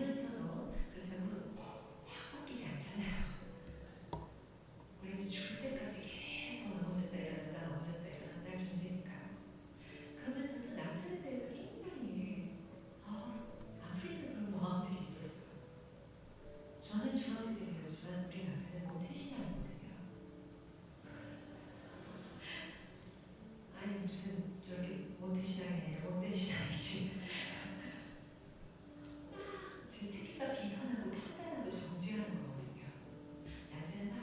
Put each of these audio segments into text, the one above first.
알면서도 그렇다고 확 바뀌지 않잖아요. 우리는 죽을 때까지 계속 넘어졌다 일어났다 넘어졌다 일어났다 할 존재니까요. 그러면서도 남편에 대해서 굉장히 안 풀리는 그런 마음들이 있었어요. 저는 중학교 때 배웠지만 우리 남편은 모태신앙이거든요. 아니 무슨 저렇게 모태신앙이 아니라 못된신앙이지. 제 특기가 비판하고 판단하고 정죄하는 거거든요. 남편은 막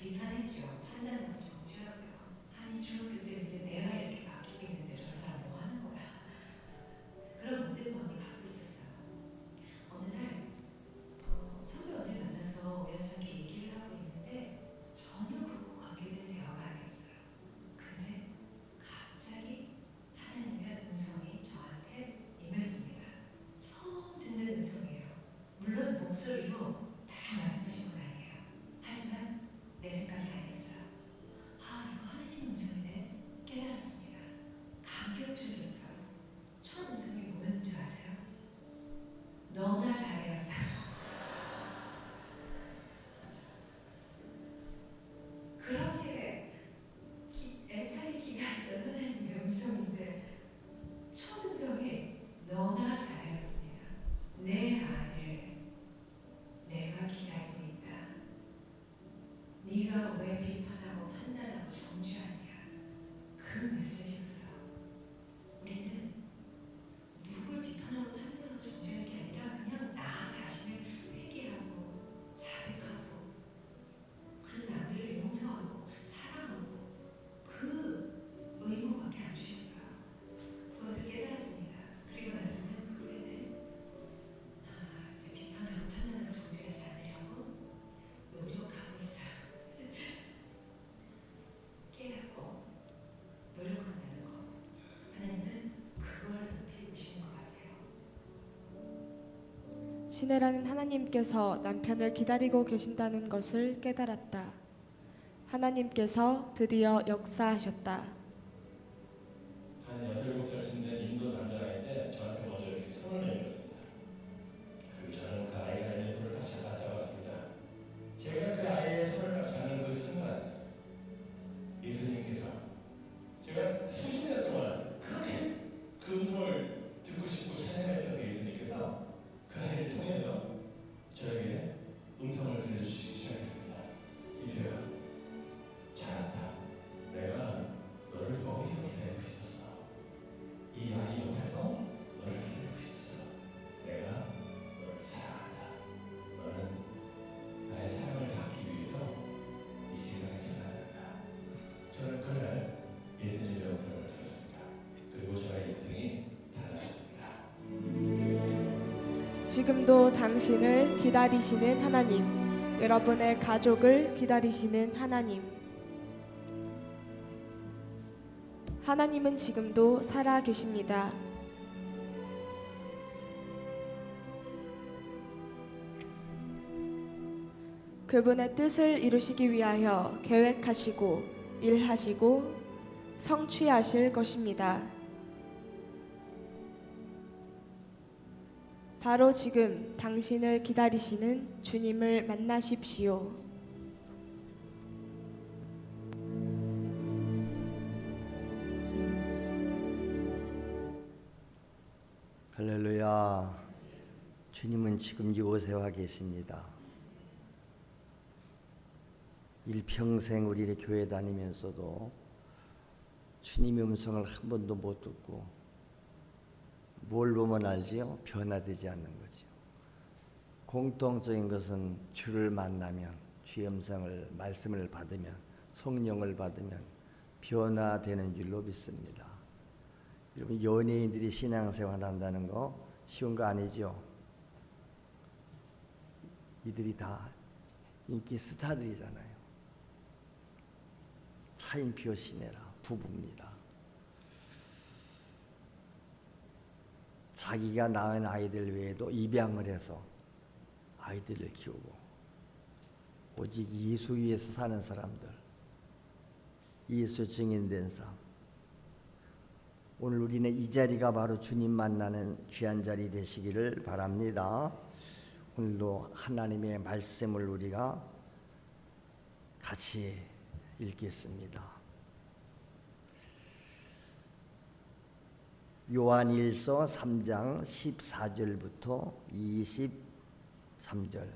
비판했죠. 판단하고 정죄하고요. 아니 중학교 때인데 내가 이렇게 바뀌고 있는데 저 사람 뭐 하는 거야. 그런 못된 마음을 갖고 있었어요. 어느 날 선배 언니를 만나서 우연찮게 얘기를 하고 있는데 전혀 그거 관계된 대화가 아니었어요. 근데 갑자기 하나님의 음성이 저한테 임했습니다. 처음 듣는 음성이에요. 물론 목소리로 다 말씀하신 건 아니에요. 하지만 내 생각이 아니었어요. 이거 하나님 음성이네 깨달았습니다. 감격적이었어요. 첫 음성이 뭐였는지 아세요? 너나 잘하였어요. 그렇게 애타게 기다렸던 하나님의 음성인데 첫 음성이 너나 잘하였습니다. 내 아들 내가 기다리고 있다. 네가 왜 비판하고 판단하고 정죄하냐. 그 메시지였어요. 우리는 누굴 비판하고 판단하고 정죄하는 게 아니라 그냥 나 자신을 회개하고 자백하고 그리고 남들을 용서하고 사랑하고 그 의무밖에 안 주셨어요. 그것을 깨달았습니다. 그리고 나서는 그 후에는 이제 비판하고 판단하고 정죄하지 않으려고 노력하고 있어요. 깨닫고 노력한다는 거. 하나님은 그걸 높이고 계시는 것 같아요. 시내라는 하나님께서 남편을 기다리고 계신다는 것을 깨달았다. 하나님께서 드디어 역사하셨다. 한 6, 7살쯤 된 인도 남자아이인데 저한테 먼저 이렇게 손을 내밀었습니다. 그리고 저는 그 아이가 있는 손을 딱 잡았습니다. 제가 그 아이의 손을 딱 잡는 그 순간 예수님께서 제가 수십 년 동안 그렇게 그 음성을 듣고 싶고 찬양했던 그 예수님께서 그 아이를 통해서 저에게 음성을 들려주시기 시작했습니다. 이표야, 잘한다. 내가 너를 여기서 기다리고 있었어. 이 아이 옆에서 너를 기다리고 있었어. 내가 너를 사랑한다. 너는 나의 사랑을 받기 위해서 이 세상에 태어났다. 저는 그날 예수님의 음성을 들었습니다. 그리고 저의 인생이 달라졌습니다. 지금도 당신을 기다리시는 하나님, 여러분의 가족을 기다리시는 하나님. 하나님은 지금도 살아 계십니다. 그분의 뜻을 이루시기 위하여 계획하시고 일하시고 성취하실 것입니다. 바로 지금 당신을 기다리시는 주님을 만나십시오. 할렐루야. 주님은 지금 이곳에 와 계십니다. 일평생 우리 교회 다니면서도 주님의 음성을 한 번도 못 듣고 뭘 보면 알지요? 변화되지 않는 거죠. 공통적인 것은 주를 만나면, 주의 음성을, 말씀을 받으면, 성령을 받으면 변화되는 줄로 믿습니다. 여러분, 연예인들이 신앙생활 한다는 거 쉬운 거 아니죠? 이들이 다 인기 스타들이잖아요. 차인표 시내라 부부입니다. 자기가 낳은 아이들 외에도 입양을 해서 아이들을 키우고 오직 예수 위에서 사는 사람들, 예수 증인된 삶. 오늘 우리는 이 자리가 바로 주님 만나는 귀한 자리 되시기를 바랍니다. 오늘도 하나님의 말씀을 우리가 같이 읽겠습니다. 요한일서 3장 14절부터 23절,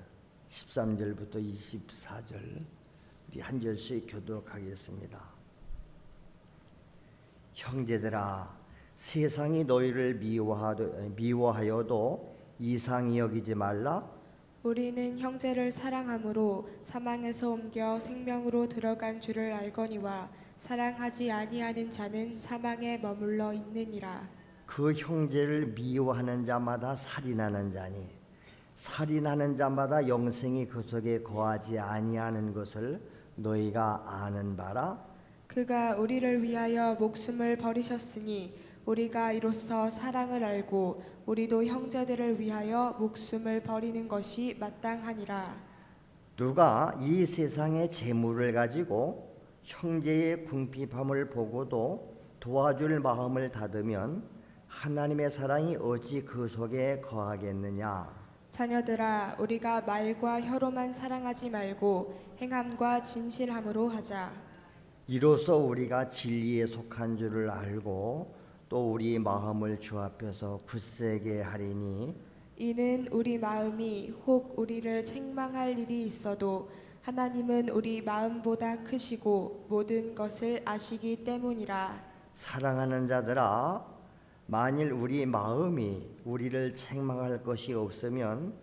13절부터 24절 우리 한 절씩 교독하겠습니다. 형제들아, 세상이 너희를 미워하여도 이상히 여기지 말라. 우리는 형제를 사랑함으로 사망에서 옮겨 생명으로 들어간 줄을 알거니와 사랑하지 아니하는 자는 사망에 머물러 있느니라. 그 형제를 미워하는 자마다 살인하는 자니 살인하는 자마다 영생이 그 속에 거하지 아니하는 것을 너희가 아는 바라. 그가 우리를 위하여 목숨을 버리셨으니 우리가 이로써 사랑을 알고 우리도 형제들을 위하여 목숨을 버리는 것이 마땅하니라. 누가 이 세상의 재물을 가지고 형제의 궁핍함을 보고도 도와줄 마음을 닫으면 하나님의 사랑이 어찌 그 속에 거하겠느냐. 자녀들아, 우리가 말과 혀로만 사랑하지 말고 행함과 진실함으로 하자. 이로써 우리가 진리에 속한 줄을 알고 또 우리 마음을 주 앞에서 굳세게 하리니 이는 우리 마음이 혹 우리를 책망할 일이 있어도 하나님은 우리 마음보다 크시고 모든 것을 아시기 때문이라. 사랑하는 자들아, 만일 우리 마음이 우리를 책망할 것이 없으면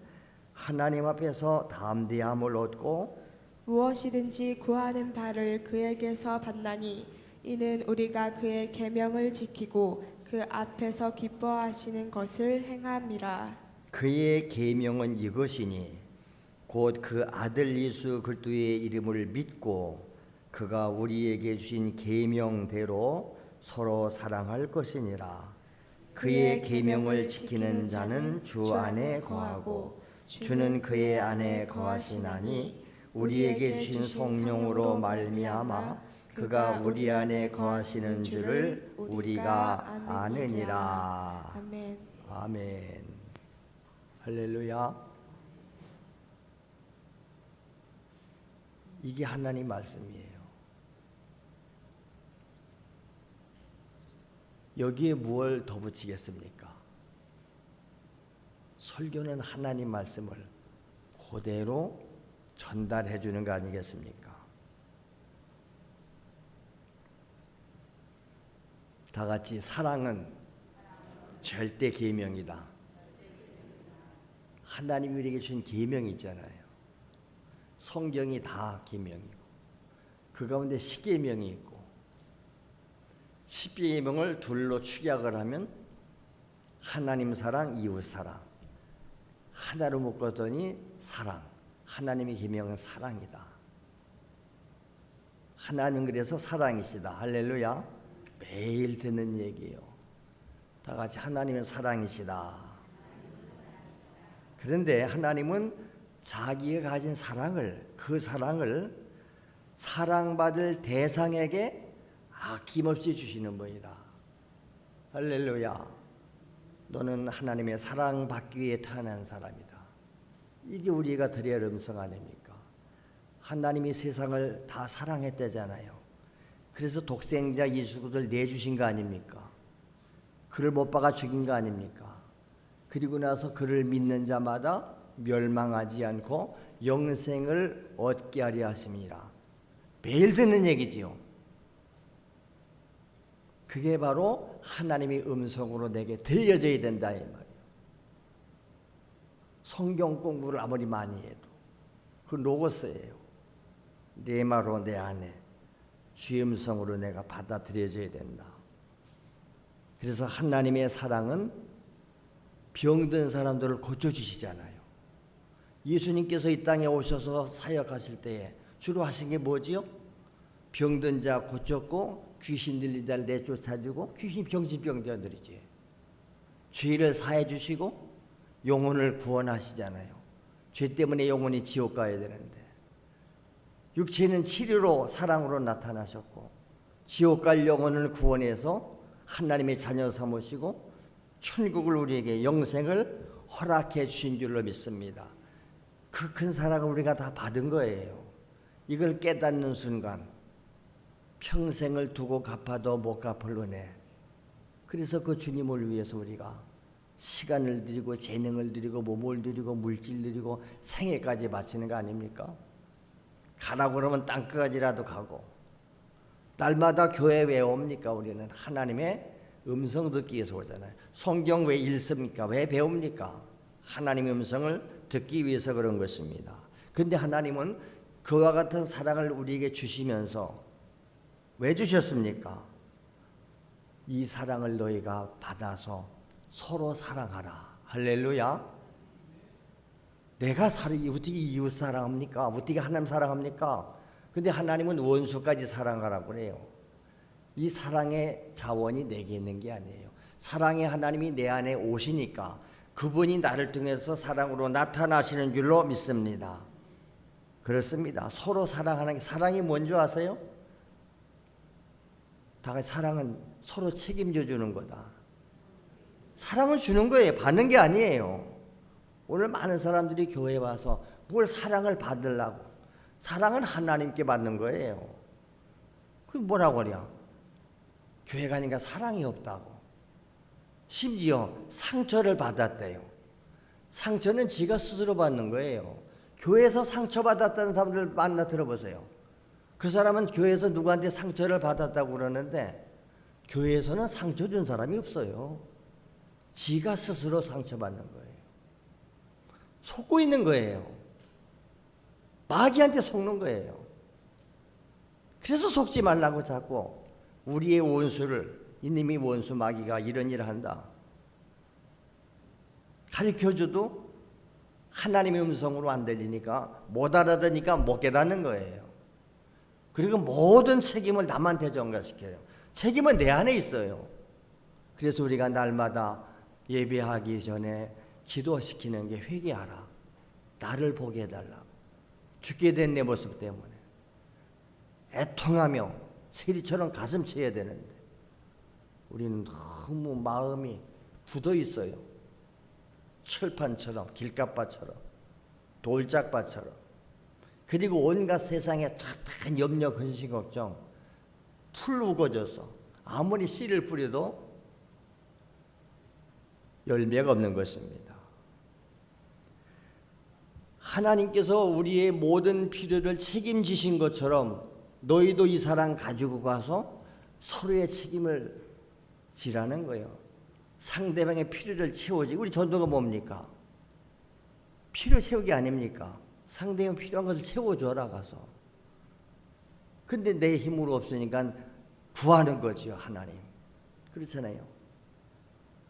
하나님 앞에서 담대함을 얻고 무엇이든지 구하는 바를 그에게서 받나니 이는 우리가 그의 계명을 지키고 그 앞에서 기뻐하시는 것을 행함이라. 그의 계명은 이것이니 곧 그 아들 예수 그리스도의 이름을 믿고 그가 우리에게 주신 계명대로 서로 사랑할 것이니라. 그의 계명을 지키는 자는 주 안에 거하고 주는 그의 안에 거하시나니 우리에게 주신 성령으로 말미암아 그가 우리 안에 거하시는 줄을 우리가 아느니라. 아멘. 아멘. 할렐루야. 이게 하나님 말씀이에요. 여기에 무엇을 더 붙이겠습니까? 설교는 하나님 말씀을 그대로 전달해 주는 거 아니겠습니까? 다 같이 사랑은 절대 계명이다. 하나님이 우리에게 주신 계명이 있잖아요. 성경이 다 계명이고 그 가운데 10계명이 있고 10계명을 둘로 축약을 하면 하나님 사랑, 이웃 사랑. 하나로 묶었더니 사랑. 하나님의 계명은 사랑이다. 하나님 그래서 사랑이시다. 할렐루야. 매일 듣는 얘기예요. 다 같이 하나님은 사랑이시다. 그런데 하나님은 자기가 가진 사랑을, 그 사랑을 사랑받을 대상에게 아낌없이 주시는 분이다. 할렐루야. 너는 하나님의 사랑받기 위해 태어난 사람이다. 이게 우리가 드려야 할 음성 아닙니까? 하나님이 세상을 다 사랑했다잖아요. 그래서 독생자 예수 그리스도를 내주신 거 아닙니까? 그를 못 박아 죽인 거 아닙니까? 그리고 나서 그를 믿는 자마다 멸망하지 않고 영생을 얻게 하려 하심이라. 매일 듣는 얘기지요. 그게 바로 하나님의 음성으로 내게 들려져야 된다 이 말이에요. 성경 공부를 아무리 많이 해도 그 로고스예요. 내 말로 내 안에 주의 음성으로 내가 받아들여져야 된다. 그래서 하나님의 사랑은 병든 사람들을 고쳐주시잖아요. 예수님께서 이 땅에 오셔서 사역하실 때에 주로 하신 게 뭐지요? 병든 자 고쳤고 귀신 들린 자를 내쫓아주고 귀신 병신병자들이지. 죄를 사해 주시고 영혼을 구원하시잖아요. 죄 때문에 영혼이 지옥 가야 되는데 육체는 치료로 사랑으로 나타나셨고 지옥 갈 영혼을 구원해서 하나님의 자녀 삼으시고 천국을 우리에게 영생을 허락해 주신 줄로 믿습니다. 그 큰 사랑을 우리가 다 받은 거예요. 이걸 깨닫는 순간 평생을 두고 갚아도 못 갚을 은혜. 그래서 그 주님을 위해서 우리가 시간을 드리고 재능을 드리고 몸을 드리고 물질 드리고 생애까지 바치는 거 아닙니까? 가라고 그러면 땅끝까지라도 가고. 날마다 교회 왜 옵니까? 우리는 하나님의 음성 듣기 위해서 오잖아요. 성경 왜 읽습니까? 왜 배웁니까? 하나님의 음성을 듣기 위해서 그런 것입니다. 근데 하나님은 그와 같은 사랑을 우리에게 주시면서 왜 주셨습니까? 이 사랑을 너희가 받아서 서로 사랑하라. 할렐루야. 내가 어떻게 이웃 사랑합니까? 어떻게 하나님 사랑합니까? 근데 하나님은 원수까지 사랑하라고 그래요. 이 사랑의 자원이 내게 있는 게 아니에요. 사랑의 하나님이 내 안에 오시니까 그분이 나를 통해서 사랑으로 나타나시는 줄로 믿습니다. 그렇습니다. 서로 사랑하는 게, 사랑이 뭔지 아세요? 다 같이 사랑은 서로 책임져 주는 거다. 사랑을 주는 거예요. 받는 게 아니에요. 오늘 많은 사람들이 교회에 와서 뭘 사랑을 받으려고. 사랑은 하나님께 받는 거예요. 그게 뭐라고 그래요? 교회 가니까 사랑이 없다고. 심지어 상처를 받았대요. 상처는 지가 스스로 받는 거예요. 교회에서 상처받았다는 사람들 만나 들어보세요. 그 사람은 교회에서 누구한테 상처를 받았다고 그러는데 교회에서는 상처 준 사람이 없어요. 지가 스스로 상처받는 거예요. 속고 있는 거예요. 마귀한테 속는 거예요. 그래서 속지 말라고 자꾸 우리의 원수를, 이님이 원수 마귀가 이런 일을 한다 가르쳐줘도 하나님의 음성으로 안 들리니까, 못 알아듣니까 못 깨닫는 거예요. 그리고 모든 책임을 남한테 전가시켜요. 책임은 내 안에 있어요. 그래서 우리가 날마다 예배하기 전에 기도시키는 게 회개하라. 나를 보게 해달라고. 죽게 된 내 모습 때문에 애통하며 세리처럼 가슴 쳐야 되는데 우리는 너무 마음이 굳어 있어요. 철판처럼, 길가바처럼, 돌짝바처럼. 그리고 온갖 세상에 착한 염려, 근심, 걱정 풀 우거져서 아무리 씨를 뿌려도 열매가 없는 것입니다. 하나님께서 우리의 모든 필요를 책임지신 것처럼 너희도 이 사랑 가지고 가서 서로의 책임을 지라는 거예요. 상대방의 필요를 채워지. 우리 전도가 뭡니까? 필요 채우기 아닙니까? 상대방 필요한 것을 채워줘라 가서. 근데 내 힘으로 없으니까 구하는 거지요, 하나님. 그렇잖아요.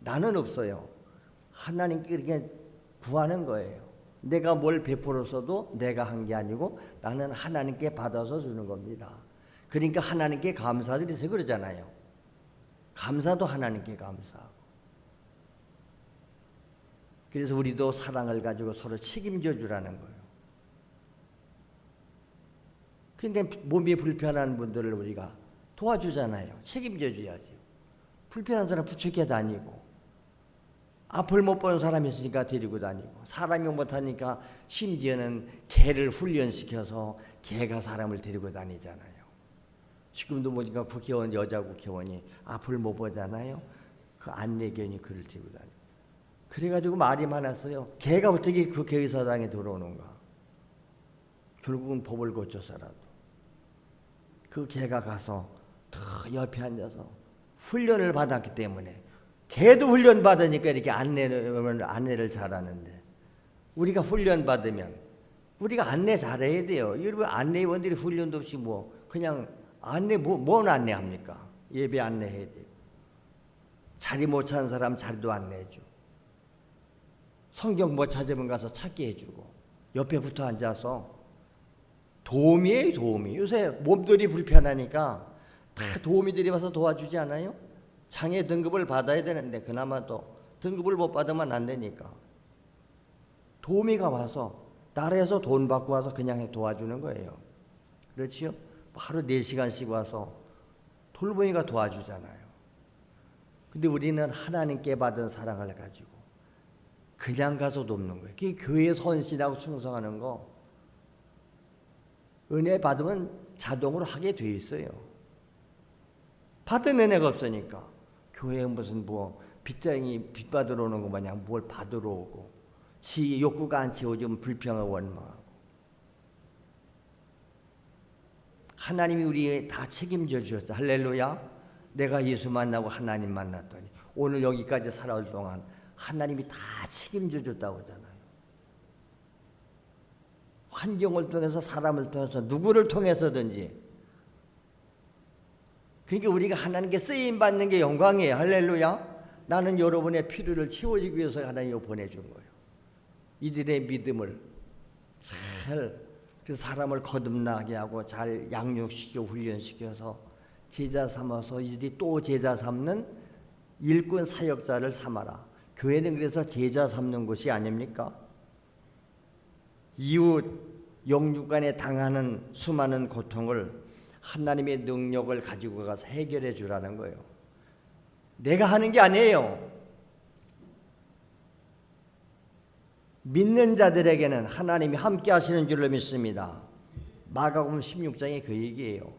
나는 없어요. 하나님께 이렇게 구하는 거예요. 내가 뭘 베풀었어도 내가 한 게 아니고 나는 하나님께 받아서 주는 겁니다. 그러니까 하나님께 감사드리세요 그러잖아요. 감사도 하나님께 감사하고. 그래서 우리도 사랑을 가지고 서로 책임져 주라는 거예요. 그러니까 몸이 불편한 분들을 우리가 도와주잖아요. 책임져 줘야죠. 불편한 사람 부축해 다니고, 앞을 못 보는 사람이 있으니까 데리고 다니고, 사람이 못하니까 심지어는 개를 훈련시켜서 개가 사람을 데리고 다니잖아요. 지금도 보니까 국회의원, 여자 국회의원이 앞을 못 보잖아요. 그 안내견이 그를 데리고 다니고. 그래가지고 말이 많았어요. 개가 어떻게 국회의사당에 들어오는가. 결국은 법을 고쳐서라도 그 개가 가서 더 옆에 앉아서 훈련을 받았기 때문에, 개도 훈련 받으니까 이렇게 안내를 잘하는데, 우리가 훈련 받으면 우리가 안내 잘해야 돼요. 여러분, 안내위원들이 훈련도 없이 뭐 그냥 안내 뭔 안내합니까? 예배 안내해야 되고, 자리 못 찾은 사람 자리도 안내해주고, 성경 못 찾으면 가서 찾게 해주고, 옆에 붙어 앉아서 도우미예요, 도우미. 요새 몸들이 불편하니까 다 도우미들이 와서 도와주지 않아요? 장애 등급을 받아야 되는데 그나마 또 등급을 못 받으면 안 되니까 도우미가 와서 나라에서 돈 받고 와서 그냥 도와주는 거예요. 그렇지요? 하루 4시간씩 와서 돌보니까 도와주잖아요. 근데 우리는 하나님께 받은 사랑을 가지고 그냥 가서 돕는 거예요. 그게 교회에 헌신하고 충성하는 거. 은혜 받으면 자동으로 하게 돼 있어요. 받은 은혜가 없으니까. 교회에 무슨 뭐 빚쟁이 빚 받으러 오는 거 마냥 뭘 받으러 오고 지 욕구가 안 채워지면 불평하고 원망하고. 하나님이 우리 다 책임져 주셨다. 할렐루야. 내가 예수 만나고 하나님 만났더니 오늘 여기까지 살아올 동안 하나님이 다 책임져 줬다고 하잖아요. 환경을 통해서 사람을 통해서 누구를 통해서든지. 그러니까 우리가 하나님께 쓰임 받는 게 영광이에요. 할렐루야. 나는 여러분의 필요를 채워주기 위해서 하나님이 보내준 거예요. 이들의 믿음을 잘 그 사람을 거듭나게 하고 잘 양육시켜 훈련시켜서 제자 삼아서 이들이 또 제자 삼는 일꾼 사역자를 삼아라. 교회는 그래서 제자 삼는 곳이 아닙니까? 이웃 영육간에 당하는 수많은 고통을 하나님의 능력을 가지고 가서 해결해 주라는 거예요. 내가 하는 게 아니에요. 믿는 자들에게는 하나님이 함께 하시는 줄로 믿습니다. 마가복음 16장에 그 얘기예요.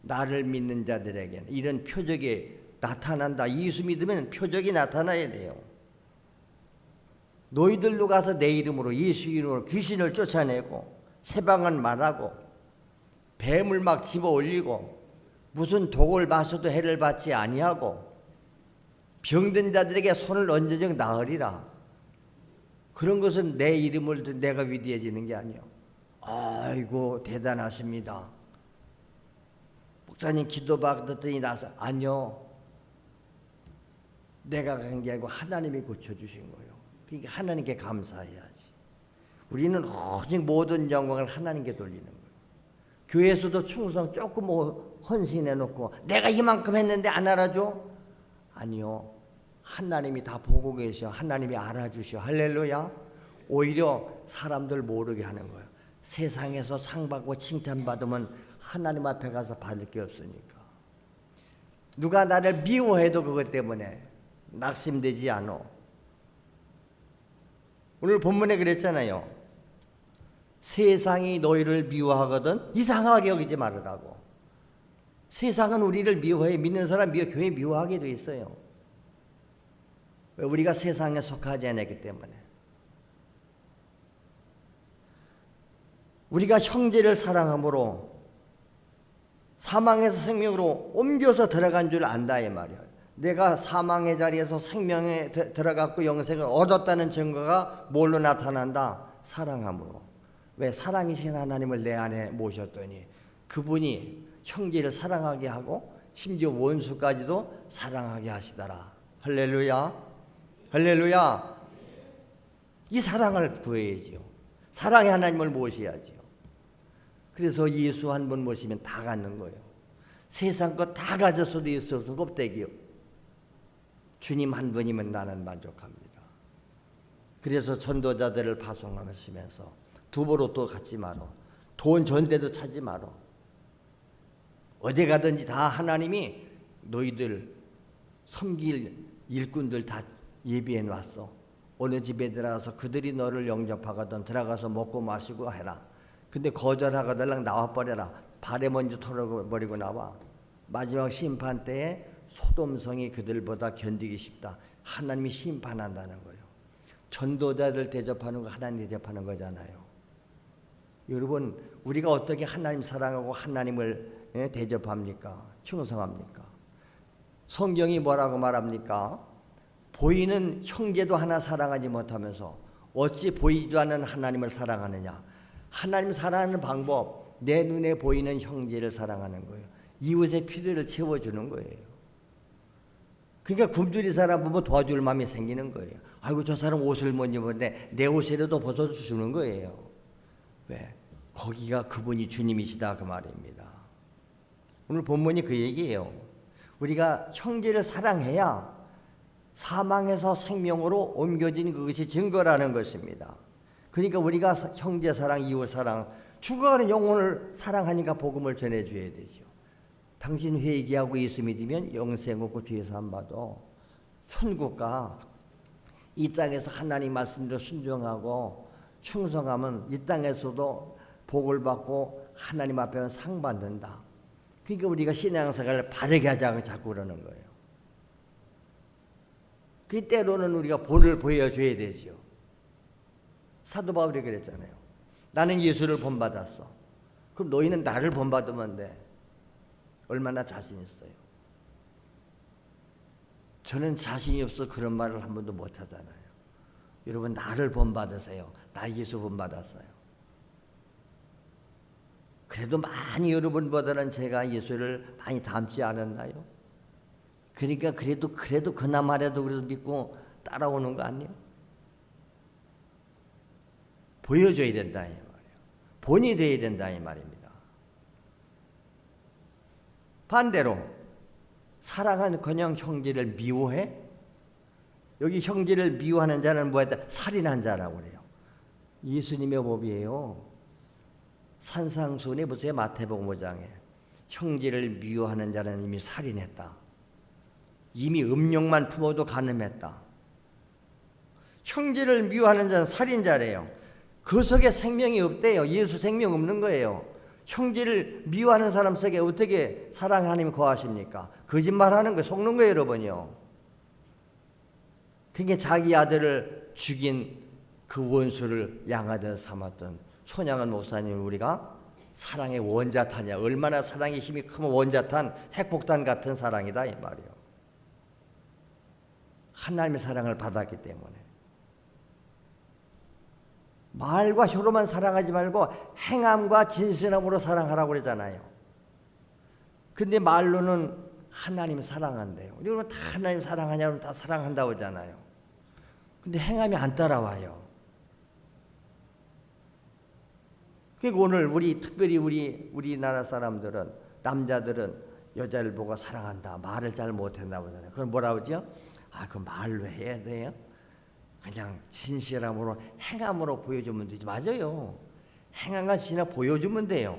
나를 믿는 자들에게는 이런 표적이 나타난다. 예수 믿으면 표적이 나타나야 돼요. 너희들로 가서 내 이름으로 예수 이름으로 귀신을 쫓아내고 세방언 말하고 뱀을 막 집어 올리고 무슨 독을 마셔도 해를 받지 아니하고 병든 자들에게 손을 얹어적 나으리라. 그런 것은 내 이름을 내가 위대해지는 게 아니에요. 아이고 대단하십니다. 목사님 기도 받았더니 나서 아니요. 내가 간 게 아니고 하나님이 고쳐주신 거예요. 그러니까 하나님께 감사해야지. 우리는 오직 모든 영광을 하나님께 돌리는 거예요. 교회에서도 충성 조금 헌신해놓고 내가 이만큼 했는데 안 알아줘? 아니요. 하나님이 다 보고 계셔. 하나님이 알아주셔. 할렐루야. 오히려 사람들 모르게 하는 거예요. 세상에서 상 받고 칭찬받으면 하나님 앞에 가서 받을 게 없으니까. 누가 나를 미워해도 그것 때문에 낙심되지 않아. 오늘 본문에 그랬잖아요. 세상이 너희를 미워하거든 이상하게 여기지 말으라고. 세상은 우리를 미워해. 믿는 사람 교회 미워하게 돼 있어요. 왜? 우리가 세상에 속하지 않았기 때문에. 우리가 형제를 사랑함으로 사망에서 생명으로 옮겨서 들어간 줄 안다 이 말이에요. 내가 사망의 자리에서 생명에 들어갔고 영생을 얻었다는 증거가 뭘로 나타난다? 사랑함으로. 왜? 사랑이신 하나님을 내 안에 모셨더니 그분이 형제를 사랑하게 하고 심지어 원수까지도 사랑하게 하시더라. 할렐루야. 할렐루야. 이 사랑을 구해야지요. 사랑의 하나님을 모셔야지요. 그래서 예수 한 분 모시면 다 갖는 거예요. 세상 거 다 가졌어도 있어서 껍데기요. 주님 한 분이면 나는 만족합니다. 그래서 전도자들을 파송하시면서 두보로 또 갖지 마라. 돈 전대도 찾지 마라. 어디 가든지 다 하나님이 너희들 섬길 일꾼들 다 예비해 놨어. 어느 집에 들어가서 그들이 너를 영접하거든 들어가서 먹고 마시고 해라. 근데 거절하거들랑 나와버려라. 발에 먼저 털어버리고 나와. 마지막 심판 때에 소돔성이 그들보다 견디기 쉽다. 하나님이 심판한다는 거예요. 전도자들 대접하는 거 하나님 대접하는 거잖아요. 여러분 우리가 어떻게 하나님 사랑하고 하나님을 대접합니까? 충성합니까? 성경이 뭐라고 말합니까? 보이는 형제도 하나 사랑하지 못하면서 어찌 보이지도 않는 하나님을 사랑하느냐. 하나님 사랑하는 방법, 내 눈에 보이는 형제를 사랑하는 거예요. 이웃의 필요를 채워주는 거예요. 그러니까 굶주린 사람 보면 도와줄 마음이 생기는 거예요. 아이고 저 사람 옷을 못 입었는데 내 옷이라도 벗어주는 거예요. 왜? 거기가 그분이 주님이시다 그 말입니다. 오늘 본문이 그 얘기예요. 우리가 형제를 사랑해야 사망에서 생명으로 옮겨진 그것이 증거라는 것입니다. 그러니까 우리가 형제 사랑, 이웃 사랑, 죽어가는 영혼을 사랑하니까 복음을 전해줘야 되죠. 당신 회개하고 예수 믿으면 영생 없고 뒤에서 안 봐도 천국가 이 땅에서 하나님 말씀대로 순종하고 충성하면 이 땅에서도 복을 받고 하나님 앞에 상 받는다. 그러니까 우리가 신앙생활을 바르게 하자고 자꾸 그러는 거예요. 그 때로는 우리가 본을 보여줘야 되죠. 사도 바울이 그랬잖아요. 나는 예수를 본받았어. 그럼 너희는 나를 본받으면 돼. 얼마나 자신 있어요. 저는 자신이 없어 그런 말을 한 번도 못 하잖아요. 여러분 나를 본받으세요. 나 예수 본받았어요. 그래도 많이 여러분보다는 제가 예수를 많이 닮지 않았나요? 그러니까 그래도 그나마라도 그래도 믿고 따라오는 거 아니에요? 보여줘야 된다 이 말이에요. 본이 돼야 된다 이 말입니다. 반대로 사랑하는 그냥 형제를 미워해? 여기 형제를 미워하는 자는 뭐였다? 살인한 자라고 그래요. 예수님의 법이에요. 산상수훈에 보세요. 마태복음 5장에 형제를 미워하는 자는 이미 살인했다. 이미 음욕만 품어도 간음했다. 형제를 미워하는 자는 살인자래요. 그 속에 생명이 없대요. 예수 생명 없는 거예요. 형제를 미워하는 사람 속에 어떻게 사랑 하나님 거하십니까? 거짓말하는 거예요. 속는 거예요, 여러분요. 그게 자기 아들을 죽인 그 원수를 양아들 삼았던 손양은 목사님 우리가 사랑의 원자탄이야. 얼마나 사랑의 힘이 크면 원자탄, 핵폭탄 같은 사랑이다 이 말이에요. 하나님의 사랑을 받았기 때문에. 말과 혀로만 사랑하지 말고 행함과 진실함으로 사랑하라고 그러잖아요. 근데 말로는 하나님 사랑한대요. 여러분 다 하나님 사랑하냐면 다 사랑한다고 하잖아요. 근데 행함이 안 따라와요. 그러니까 오늘 특별히 우리나라 사람들은 남자들은 여자를 보고 사랑한다 말을 잘 못한다고 하잖아요. 그건 뭐라고 하죠? 그 말로 해야 돼요? 그냥 진실함으로 행함으로 보여주면 되지. 맞아요. 행함과 진실함 보여주면 돼요.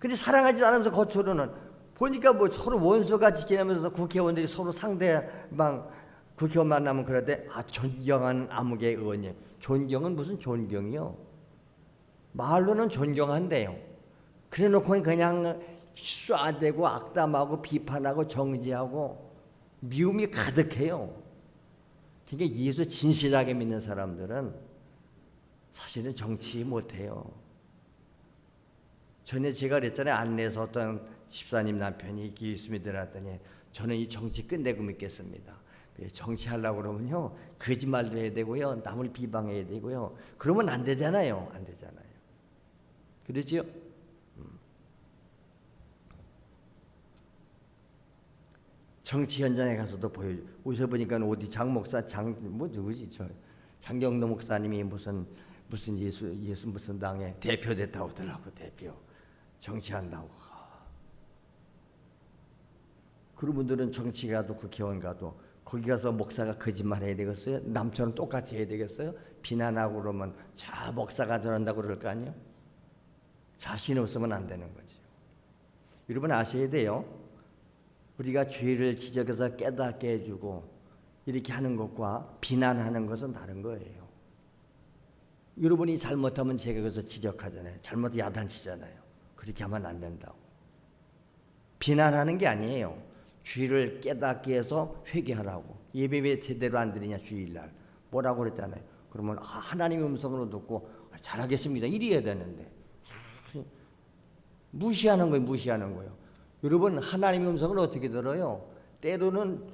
근데 사랑하지 않아서 겉으로는 보니까 뭐 서로 원수같이 지내면서 국회의원들이 서로 상대방 국회의원 만나면 그럴 때 존경하는 암흑의 의원님. 존경은 무슨 존경이요? 말로는 존경한대요. 그래 놓고 그냥 쏴대고 악담하고 비판하고 정지하고 미움이 가득해요. 그러니까 예수 진실하게 믿는 사람들은 사실은 정치 못해요. 전에 제가 그랬잖아요. 안내에서 어떤 집사님 남편이 예수 믿으랬더니 저는 이 정치 끝내고 믿겠습니다. 정치하려고 그러면요 거짓말도 해야 되고요 남을 비방해야 되고요 그러면 안 되잖아요. 안 되잖아요. 그러지요? 정치 현장에 가서도 보여줘. 어디서 보니까 어디 장 목사 누구지 장경도 목사님이 무슨 예수 무슨 당에 대표 됐다고 하더라고. 대표 정치한다고. 그런 분들은 정치 가도 국회의원 가도 거기 가서 목사가 거짓말 해야 되겠어요? 남처럼 똑같이 해야 되겠어요? 비난하고 그러면 저 목사가 저런다고 그럴 거 아니에요? 자신 없으면 안 되는 거죠. 여러분 아셔야 돼요. 우리가 죄를 지적해서 깨닫게 해주고 이렇게 하는 것과 비난하는 것은 다른 거예요. 여러분이 잘못하면 제가 그래서 지적하잖아요. 잘못 야단치잖아요. 그렇게 하면 안 된다고. 비난하는 게 아니에요. 죄를 깨닫게 해서 회개하라고. 예배 왜 제대로 안 드리냐 주일날. 뭐라고 그랬잖아요. 그러면 하나님의 음성으로 듣고 잘하겠습니다. 이래야 되는데. 무시하는 거예요. 무시하는 거예요. 여러분 하나님의 음성을 어떻게 들어요? 때로는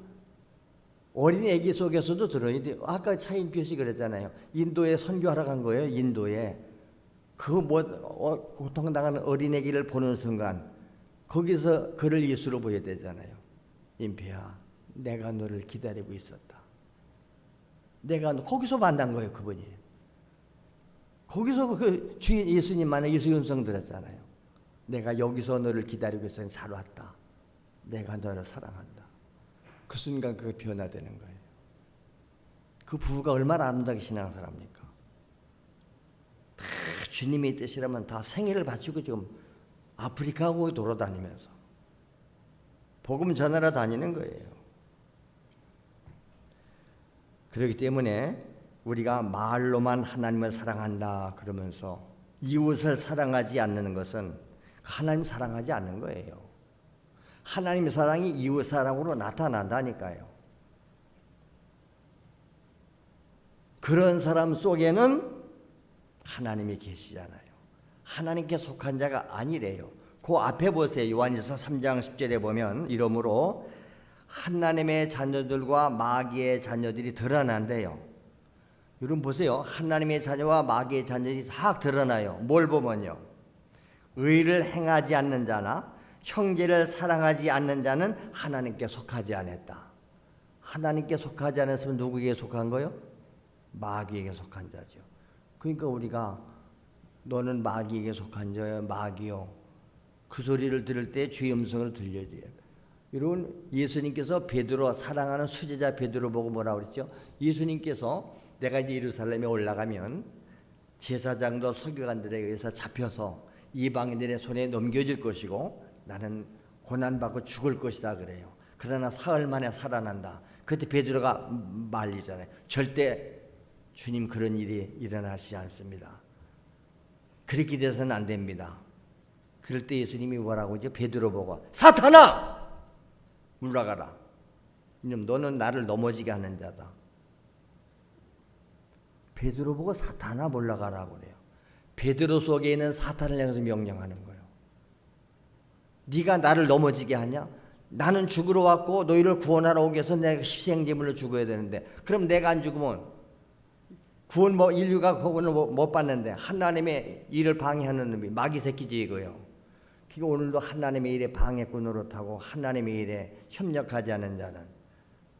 어린 애기 속에서도 들어야 돼요. 아까 차인표씨 그랬잖아요. 인도에 선교하러 간 거예요. 인도에. 고통당하는 어린 애기를 보는 순간 거기서 그를 예수로 보여야 되잖아요. 인표야 내가 너를 기다리고 있었다. 거기서 만난 거예요. 그분이. 거기서 그 주인 예수님만의 예수의 음성 들었잖아요. 내가 여기서 너를 기다리고 있었는데 잘 왔다. 내가 너를 사랑한다. 그 순간 그게 변화되는 거예요. 그 부부가 얼마나 아름답게 신앙생활합니까? 다 주님의 뜻이라면 다 생애를 바치고 지금 아프리카하고 돌아다니면서 복음 전하러 다니는 거예요. 그렇기 때문에 우리가 말로만 하나님을 사랑한다 그러면서 이웃을 사랑하지 않는 것은 하나님 사랑하지 않는 거예요. 하나님의 사랑이 이웃 사랑으로 나타난다니까요. 그런 사람 속에는 하나님이 계시잖아요. 하나님께 속한 자가 아니래요. 그 앞에 보세요. 요한일서 3장 10절에 보면 이러므로 하나님의 자녀들과 마귀의 자녀들이 드러난대요. 여러분 보세요. 하나님의 자녀와 마귀의 자녀들이 다 드러나요. 뭘 보면요. 의를 행하지 않는 자나 형제를 사랑하지 않는 자는 하나님께 속하지 않았다. 하나님께 속하지 않았으면 누구에게 속한 거요? 마귀에게 속한 자죠. 그러니까 우리가 너는 마귀에게 속한 자야, 마귀요. 그 소리를 들을 때 주의 음성을 들려줘요. 여러분 예수님께서 베드로 사랑하는 수제자 베드로 보고 뭐라고 그랬죠? 예수님께서 내가 이제 예루살렘에 올라가면 제사장도 서기관들에 의해서 잡혀서 이방인들의 손에 넘겨질 것이고 나는 고난받고 죽을 것이다 그래요. 그러나 사흘 만에 살아난다. 그때 베드로가 말리잖아요. 절대 주님 그런 일이 일어나지 않습니다. 그렇게 돼서는 안 됩니다. 그럴 때 예수님이 뭐라고 하죠? 베드로 보고 사탄아! 물러가라. 이놈 너는 나를 넘어지게 하는 자다. 베드로 보고 사탄아 물러가라고 그래요. 베드로 속에 있는 사탄을 향해서 명령하는 거예요. 네가 나를 넘어지게 하냐? 나는 죽으러 왔고 너희를 구원하러 오기 위해서 내가 희생제물로 죽어야 되는데 그럼 내가 안 죽으면 구원 인류가 그거는 못 받는데 하나님의 일을 방해하는 놈이 마귀 새끼지 이거예요. 그러니까 오늘도 하나님의 일에 방해꾼 노릇하고 하나님의 일에 협력하지 않는 자는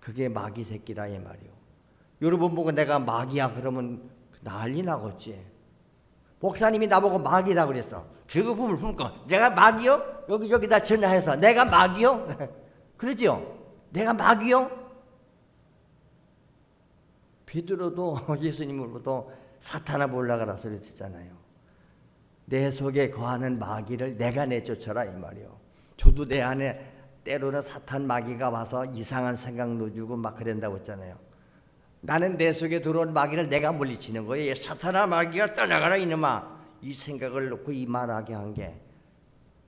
그게 마귀 새끼다 이 말이요. 여러분 보고 내가 마귀야 그러면 난리 나겠지. 목사님이 나보고 마귀다 그랬어. 그거 품고 내가 마귀요? 여기다 전화해서 내가 마귀요? 그러죠? 내가 마귀요? 베드로도 예수님으로부터 사탄아 올라가라 소리 듣잖아요. 내 속에 거하는 마귀를 내가 내쫓아라 이 말이요. 저도 내 안에 때로는 사탄 마귀가 와서 이상한 생각 넣어주고 막 그런다고 했잖아요. 나는 내 속에 들어온 마귀를 내가 물리치는 거예요. 사탄아 마귀가 떠나가라 이놈아. 이 생각을 놓고 이 말하게 한 게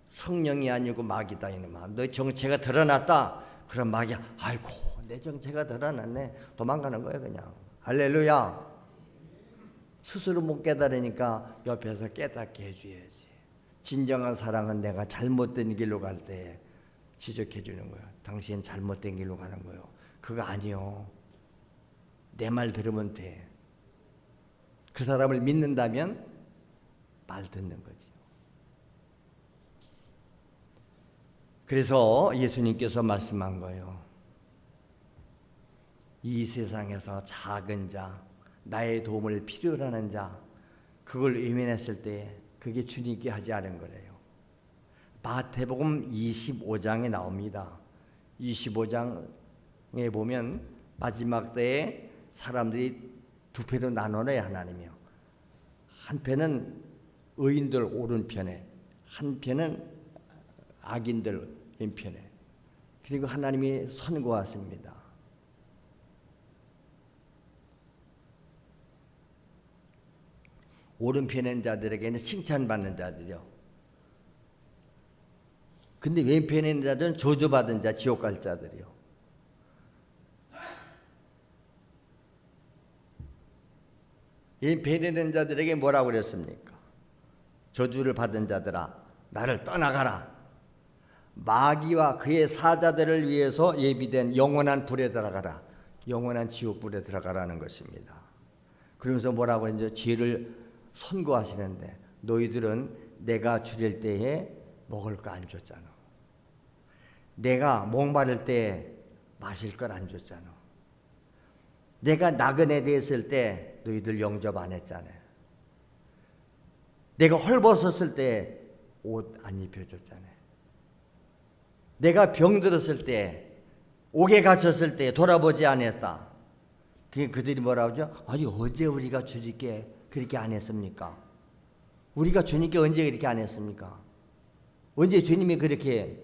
성령이 아니고 마귀다 이놈아. 너 정체가 드러났다. 그럼 마귀야 아이고 내 정체가 드러났네. 도망가는 거예요 그냥. 할렐루야. 스스로 못 깨달으니까 옆에서 깨닫게 해줘야지. 진정한 사랑은 내가 잘못된 길로 갈 때 지적해 주는 거야. 당신 잘못된 길로 가는 거예요. 그거 아니요. 내 말 들으면 돼. 그 사람을 믿는다면 말 듣는 거지. 그래서 예수님께서 말씀한 거예요. 이 세상에서 작은 자, 나의 도움을 필요로 하는 자, 그걸 의미했을 때 그게 주님께 하지 않은 거래요. 마태복음 25장에 나옵니다. 25장에 보면 마지막 때에 사람들이 두 패로 나눠요. 하나님이요. 한 패는 의인들 오른편에, 한 편은 악인들 왼편에. 그리고 하나님이 선고하십니다. 오른편에 있는 자들에게는 칭찬받는 자들이요. 근데 왼편에 있는 자들은 저주받은 자, 지옥 갈 자들이요. 왼편에 있는 자들에게 뭐라고 그랬습니까? 저주를 받은 자들아, 나를 떠나가라. 마귀와 그의 사자들을 위해서 예비된 영원한 불에 들어가라. 영원한 지옥불에 들어가라는 것입니다. 그러면서 뭐라고 했죠? 죄를 선고하시는데 너희들은 내가 줄일 때에 먹을 거 안 줬잖아. 내가 목마를 때 마실 걸 안 줬잖아. 내가 나그네 됐을 때 너희들 영접 안 했잖아. 내가 헐벗었을 때 옷 안 입혀줬잖아. 내가 병들었을 때, 옥에 갇혔을 때 돌아보지 않았다. 그들이 뭐라고 하죠? 아니 어제 우리가 주님께 그렇게 안 했습니까? 우리가 주님께 언제 그렇게 안 했습니까? 언제 주님이 그렇게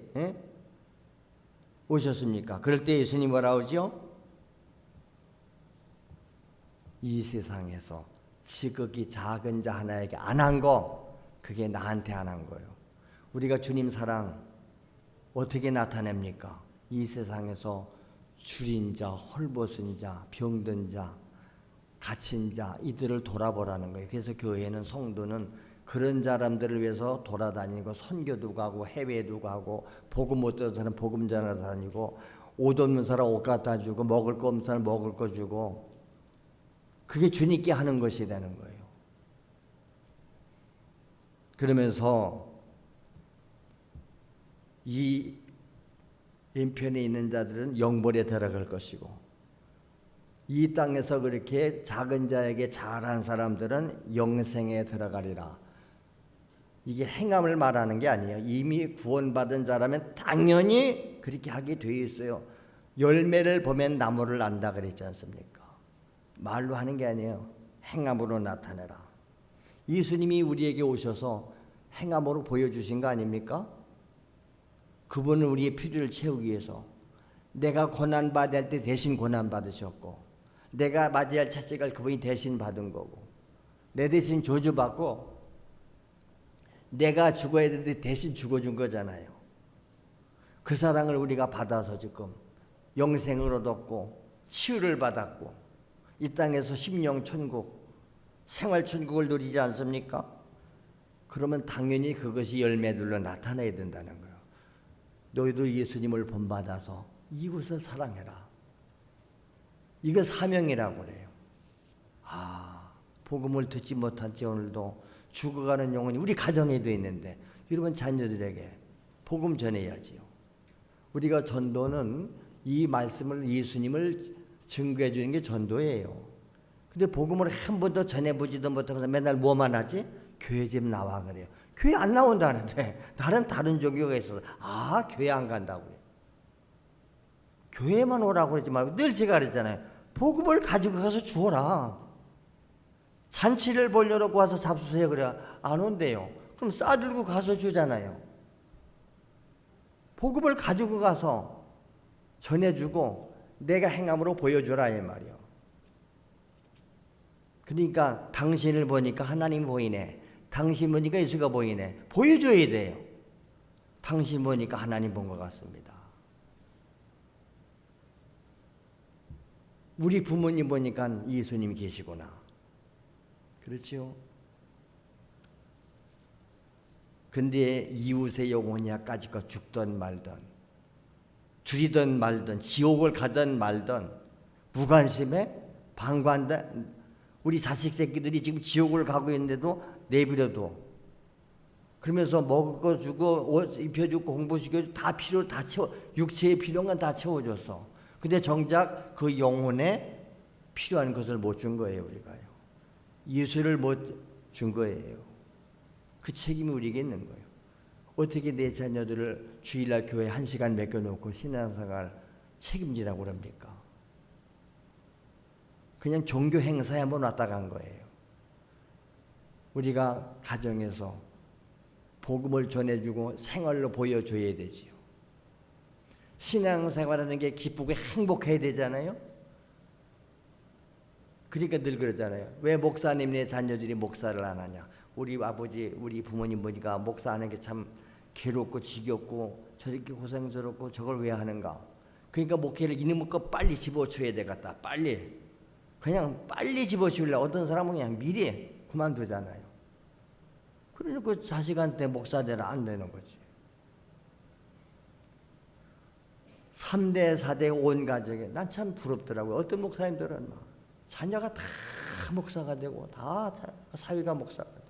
오셨습니까? 그럴 때 예수님이 뭐라고 하죠? 이 세상에서 지극히 작은 자 하나에게 안 한 거, 그게 나한테 안 한 거예요. 우리가 주님 사랑 어떻게 나타냅니까? 이 세상에서 줄인 자, 헐벗은 자, 병든 자, 갇힌 자, 이들을 돌아보라는 거예요. 그래서 교회는, 성도는 그런 사람들을 위해서 돌아다니고 선교도 가고 해외도 가고, 복음 못 듣는 사람 복음 전하러 다니고, 옷 없는 사람 옷 갖다 주고, 먹을 거 없는 사람 먹을 거 주고, 그게 주님께 하는 것이 되는 거예요. 그러면서 이 인편에 있는 자들은 영벌에 들어갈 것이고, 이 땅에서 그렇게 작은 자에게 잘한 사람들은 영생에 들어가리라. 이게 행함을 말하는 게 아니에요. 이미 구원받은 자라면 당연히 그렇게 하게 되어 있어요. 열매를 보면 나무를 안다 그랬지 않습니까? 말로 하는 게 아니에요. 행함으로 나타내라. 예수님이 우리에게 오셔서 행함으로 보여주신 거 아닙니까? 그분은 우리의 필요를 채우기 위해서, 내가 고난받아야 할 때 대신 고난받으셨고, 내가 맞이할 채찍을 그분이 대신 받은 거고, 내 대신 저주받고 내가 죽어야 되는데 대신 죽어준 거잖아요. 그 사랑을 우리가 받아서 지금 영생을 얻었고 치유를 받았고, 이 땅에서 심령 천국, 생활 천국을 누리지 않습니까? 그러면 당연히 그것이 열매들로 나타나야 된다는 거예요. 너희도 예수님을 본받아서 이웃을 사랑해라. 이거 사명이라고 그래요. 복음을 듣지 못한 지 오늘도 죽어가는 영혼이 우리 가정에도 있는데, 여러분 자녀들에게 복음 전해야지요. 우리가 전도는 이 말씀을, 예수님을 증거해 주는 게 전도예요. 근데 복음을 한 번도 전해보지도 못하면서 맨날 뭐만 하지? 교회 좀 나와 그래요. 교회 안 나온다는데 나는 다른 종교가 있어서 교회 안 간다고 그래요. 교회만 오라고 그러지 말고, 늘 제가 그랬잖아요. 복음을 가지고 가서 주어라. 잔치를 벌려놓고 와서 잡수세요 그래 안 온대요. 그럼 싸들고 가서 주잖아요. 복음을 가지고 가서 전해주고 내가 행함으로 보여주라 이 말이요. 그러니까 당신을 보니까 하나님 보이네, 당신 보니까 예수가 보이네, 보여줘야 돼요. 당신 보니까 하나님 본 것 같습니다. 우리 부모님 보니까 예수님이 계시구나. 그렇죠? 근데 이웃의 영혼이야 까짓거 죽든 말든, 줄이든 말든, 지옥을 가든 말든 무관심해? 방관돼? 우리 자식 새끼들이 지금 지옥을 가고 있는데도 내버려둬. 그러면서 먹을 거 주고 옷 입혀주고 공부시켜주고 다 채워, 육체의 필요한 건 다 채워줬어. 근데 정작 그 영혼에 필요한 것을 못 준 거예요. 우리가요. 예수를 못 준 거예요. 그 책임이 우리에게 있는 거예요. 어떻게 내 자녀들을 주일날 교회 1시간 맡겨놓고 신앙생활 책임지라고 그럽니까? 그냥 종교 행사에 한번 왔다 간 거예요. 우리가 가정에서 복음을 전해주고 생활로 보여줘야 되지요. 신앙생활하는 게 기쁘고 행복해야 되잖아요. 그러니까 늘 그러잖아요. 왜 목사님네 자녀들이 목사를 안 하냐? 우리 아버지, 우리 부모님 보니까 목사하는 게 참 괴롭고 지겹고 저렇게 고생스럽고 저걸 왜 하는가? 그러니까 목회를 이놈의 거 빨리 집어쳐야 되겠다. 빨리. 그냥 빨리 집어치우려고 어떤 사람은 그냥 미리 그만두잖아요. 그러니까 자식한테 목사대로 안 되는 거지. 3대, 4대 온 가족에 난 참 부럽더라고요. 어떤 목사님들은 막 자녀가 다 목사가 되고 다 사위가 목사가 되고.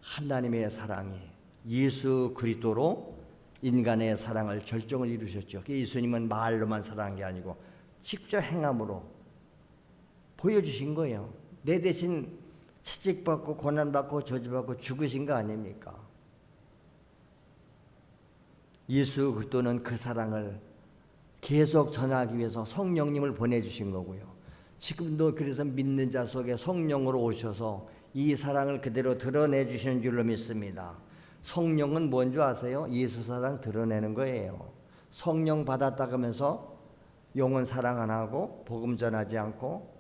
하나님의 사랑이 예수 그리스도로 인간의 사랑을 결정을 이루셨죠. 예수님은 말로만 사랑한 게 아니고 직접 행함으로 보여주신 거예요. 내 대신 채찍받고 고난받고 저주받고 죽으신 거 아닙니까? 예수 그리스도는 그 사랑을 계속 전하기 위해서 성령님을 보내주신 거고요. 지금도 그래서 믿는 자 속에 성령으로 오셔서 이 사랑을 그대로 드러내 주시는 줄로 믿습니다. 성령은 뭔지 아세요? 예수 사랑 드러내는 거예요. 성령 받았다 그러면서 영혼 사랑 안 하고 복음 전하지 않고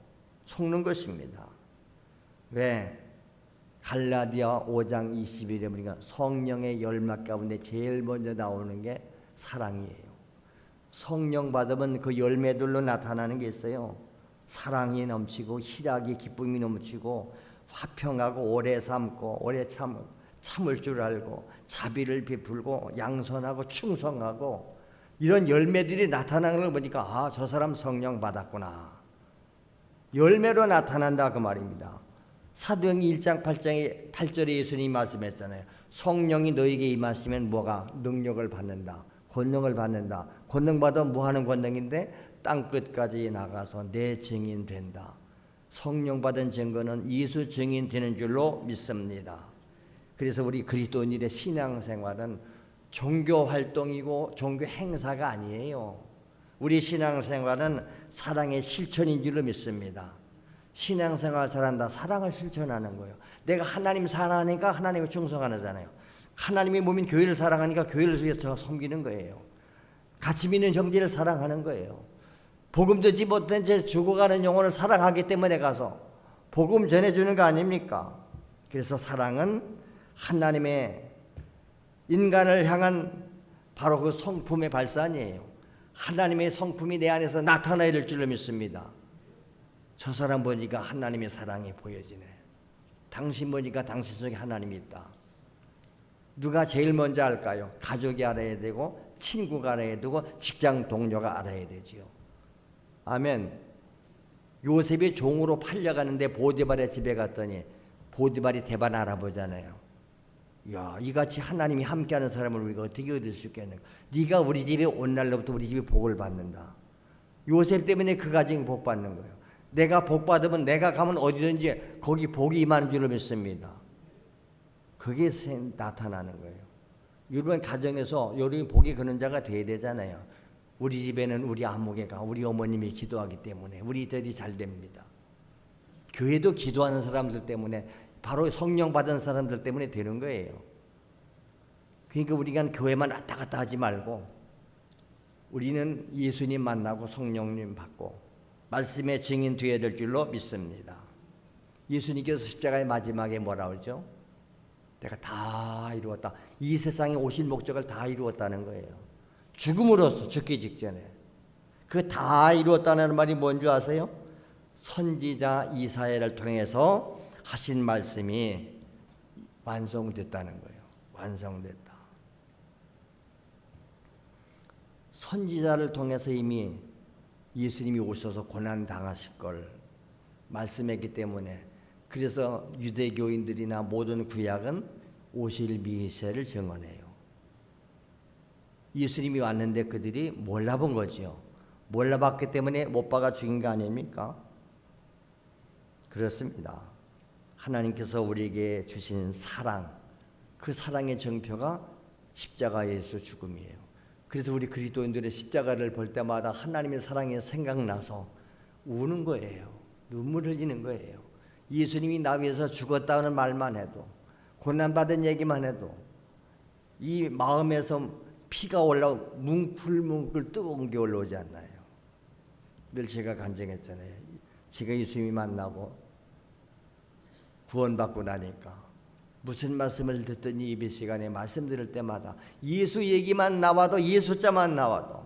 속는 것입니다. 왜? 갈라디아 5장 21에 보니까 성령의 열매 가운데 제일 먼저 나오는 게 사랑이에요. 성령 받으면 그 열매들로 나타나는 게 있어요. 사랑이 넘치고 희락이 기쁨이 넘치고 화평하고 오래 참고 오래 참을 줄 알고 자비를 베풀고 양선하고 충성하고 이런 열매들이 나타나는 걸 보니까 아, 저 사람 성령 받았구나. 열매로 나타난다 그 말입니다. 사도행전 1장 8절에 예수님이 말씀했잖아요. 성령이 너에게 임하시면 뭐가? 능력을 받는다. 권능을 받는다. 권능 받으면 뭐 하는 권능인데 땅끝까지 나가서 내 증인 된다. 성령 받은 증거는 예수 증인 되는 줄로 믿습니다. 그래서 우리 그리스도인들의 신앙생활은 종교 활동이고 종교 행사가 아니에요. 우리 신앙생활은 사랑의 실천인 줄로 믿습니다. 신앙생활 잘한다. 사랑을 실천하는 거예요. 내가 하나님 사랑하니까 하나님을 충성하잖아요. 하나님의 몸인 교회를 사랑하니까 교회를 위해서 섬기는 거예요. 같이 믿는 형제를 사랑하는 거예요. 복음 듣지 못한 채 죽어가는 영혼을 사랑하기 때문에 가서 복음 전해주는 거 아닙니까? 그래서 사랑은 하나님의 인간을 향한 바로 그 성품의 발산이에요. 하나님의 성품이 내 안에서 나타나야 될 줄로 믿습니다. 저 사람 보니까 하나님의 사랑이 보여지네. 당신 보니까 당신 속에 하나님이 있다. 누가 제일 먼저 알까요? 가족이 알아야 되고 친구가 알아야 되고 직장 동료가 알아야 되지요. 아멘. 요셉이 종으로 팔려가는데 보디발의 집에 갔더니 보디발이 대반 알아보잖아요. 야, 이같이 하나님이 함께하는 사람을 우리가 어떻게 얻을 수 있겠는가? 네가 우리 집에 온 날로부터 우리 집이 복을 받는다. 요셉 때문에 그 가정이 복 받는 거예요. 내가 복 받으면 내가 가면 어디든지 거기 복이 임하는 줄로 믿습니다. 그게 나타나는 거예요. 여러분 가정에서 여러분 복이 그는 자가 돼야 되잖아요. 우리 집에는 우리 아무개가 우리 어머님이 기도하기 때문에 우리들이 잘 됩니다. 교회도 기도하는 사람들 때문에 바로 성령 받은 사람들 때문에 되는 거예요. 그러니까 우리가 교회만 왔다 갔다 하지 말고 우리는 예수님 만나고 성령님 받고 말씀의 증인 되어야 될 줄로 믿습니다. 예수님께서 십자가의 마지막에 뭐라 그러죠? 내가 다 이루었다. 이 세상에 오실 목적을 다 이루었다는 거예요. 죽음으로써 죽기 직전에 그 다 이루었다는 말이 뭔지 아세요? 선지자 이사야를 통해서 하신 말씀이 완성됐다는 거예요. 완성됐다. 선지자를 통해서 이미 예수님이 오셔서 고난 당하실 걸 말씀했기 때문에 그래서 유대교인들이나 모든 구약은 오실 메시아를 증언해요. 예수님이 왔는데 그들이 몰라본 거지요. 몰라봤기 때문에 못 박아 죽인 거 아닙니까? 그렇습니다. 하나님께서 우리에게 주신 사랑, 그 사랑의 정표가 십자가에서 죽음이에요. 그래서 우리 그리스도인들의 십자가를 볼 때마다 하나님의 사랑이 생각나서 우는 거예요. 눈물 흘리는 거예요. 예수님이 나 위해서 죽었다는 말만 해도 고난받은 얘기만 해도 이 마음에서 피가 올라오고 뭉클뭉클 뜨거운 게 올라오지 않나요? 늘 제가 간증했잖아요. 제가 예수님이 만나고 구원받고 나니까 무슨 말씀을 듣더니 예배 시간에 말씀 들을 때마다 예수 얘기만 나와도 예수자만 나와도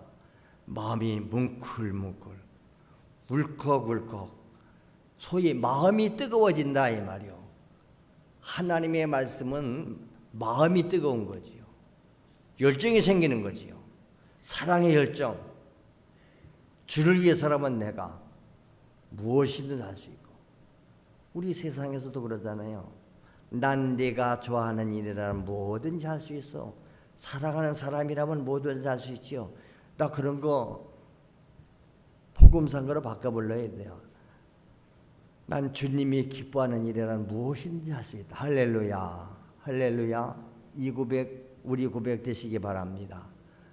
마음이 뭉클뭉클 울컥울컥 소위 마음이 뜨거워진다 이 말이요. 하나님의 말씀은 마음이 뜨거운 거지요. 열정이 생기는 거지요. 사랑의 열정. 주를 위해서라면 내가 무엇이든 할 수 있고 우리 세상에서도 그러잖아요. 난 네가 좋아하는 일이라면 뭐든지 할 수 있어. 사랑하는 사람이라면 뭐든지 할 수 있지요. 나 그런 거 복음상으로 바꿔볼래야 돼요. 난 주님이 기뻐하는 일이라면 무엇이든지 할 수 있다. 할렐루야. 할렐루야. 이 고백 우리 고백 되시기 바랍니다.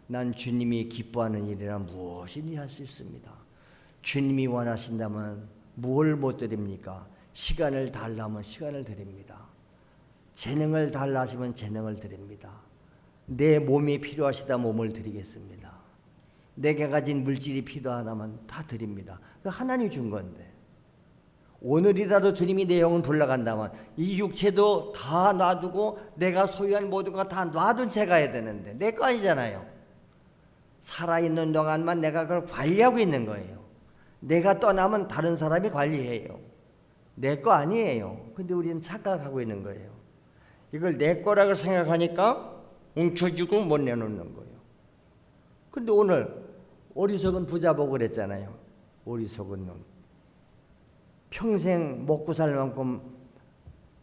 난 주님이 기뻐하는 일이라면 무엇이든지 할 수 있습니다. 주님이 원하신다면 뭘 못 드립니까? 시간을 달라면 시간을 드립니다. 재능을 달라 하시면 재능을 드립니다. 내 몸이 필요하시다 몸을 드리겠습니다. 내가 가진 물질이 필요하다면 다 드립니다. 하나님이 준 건데 오늘이라도 주님이 내 영혼 불러간다면 이 육체도 다 놔두고 내가 소유한 모든 거 다 놔둔 채 가야 되는데 내 거 아니잖아요. 살아있는 동안만 내가 그걸 관리하고 있는 거예요. 내가 떠나면 다른 사람이 관리해요. 내 거 아니에요. 근데 우리는 착각하고 있는 거예요. 이걸 내 거라고 생각하니까 웅켜주고 못 내놓는 거예요. 근데 오늘 어리석은 부자 보고 그랬잖아요. 어리석은 놈. 평생 먹고 살 만큼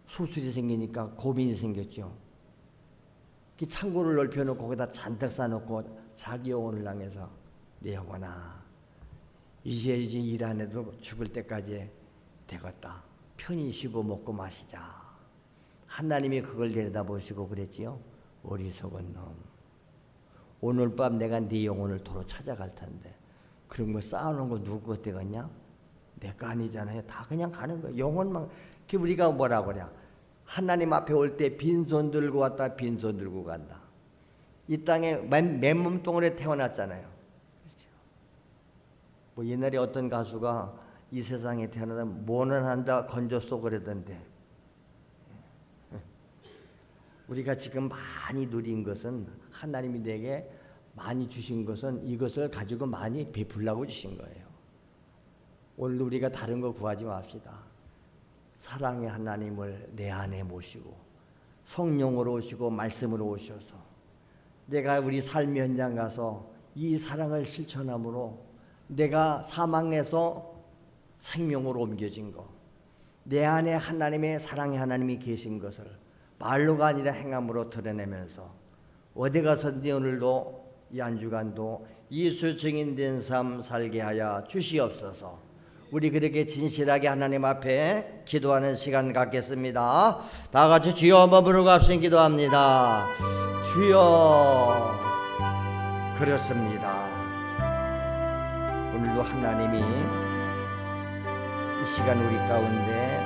소출이 생기니까 고민이 생겼죠. 창고를 넓혀놓고 거기다 잔뜩 싸놓고 자기 영혼을 향해서 내 영혼아 이제 일 안 해도 죽을 때까지 되겠다. 편히 쉬고 먹고 마시자. 하나님이 그걸 내려다보시고 그랬지요. 어리석은 놈. 오늘 밤 내가 네 영혼을 도로 찾아갈 텐데 그런 거 쌓아놓은 거 누구 것 되겠냐? 내 거 아니잖아요. 다 그냥 가는 거예요. 영혼만. 우리가 뭐라 그래? 하나님 앞에 올 때 빈손 들고 왔다 빈손 들고 간다. 이 땅에 맨몸뚱아리에 태어났잖아요. 그렇죠? 뭐 옛날에 어떤 가수가 이 세상에 태어나다 뭐는 한다 건졌어 그러던데 우리가 지금 많이 누린 것은 하나님이 내게 많이 주신 것은 이것을 가지고 많이 베풀라고 주신 거예요. 오늘 우리가 다른 거 구하지 맙시다. 사랑의 하나님을 내 안에 모시고 성령으로 오시고 말씀으로 오셔서 내가 우리 삶의 현장 가서 이 사랑을 실천함으로 내가 사망에서 생명으로 옮겨진 거, 내 안에 하나님의 사랑의 하나님이 계신 것을 말로가 아니라 행함으로 드러내면서 어디 가서든지 오늘도 이 한 주간도 예수 증인된 삶 살게 하여 주시옵소서. 우리 그렇게 진실하게 하나님 앞에 기도하는 시간 갖겠습니다. 다 같이 주여 한번 부르고 합심 기도합니다. 주여. 그렇습니다. 오늘도 하나님이 이 시간 우리 가운데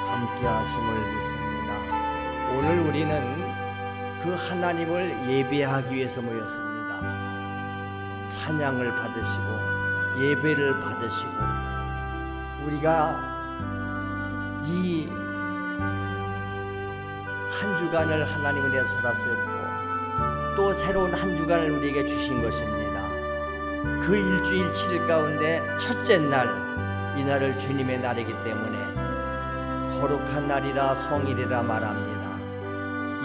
함께 하심을 믿습니다. 오늘 우리는 그 하나님을 예배하기 위해서 모였습니다. 찬양을 받으시고 예배를 받으시고 우리가 이 한 주간을 하나님 은혜에 돌았었고 또 새로운 한 주간을 우리에게 주신 것입니다. 그 일주일 7일 가운데 첫째 날, 이 날을 주님의 날이기 때문에 거룩한 날이라 성일이라 말합니다.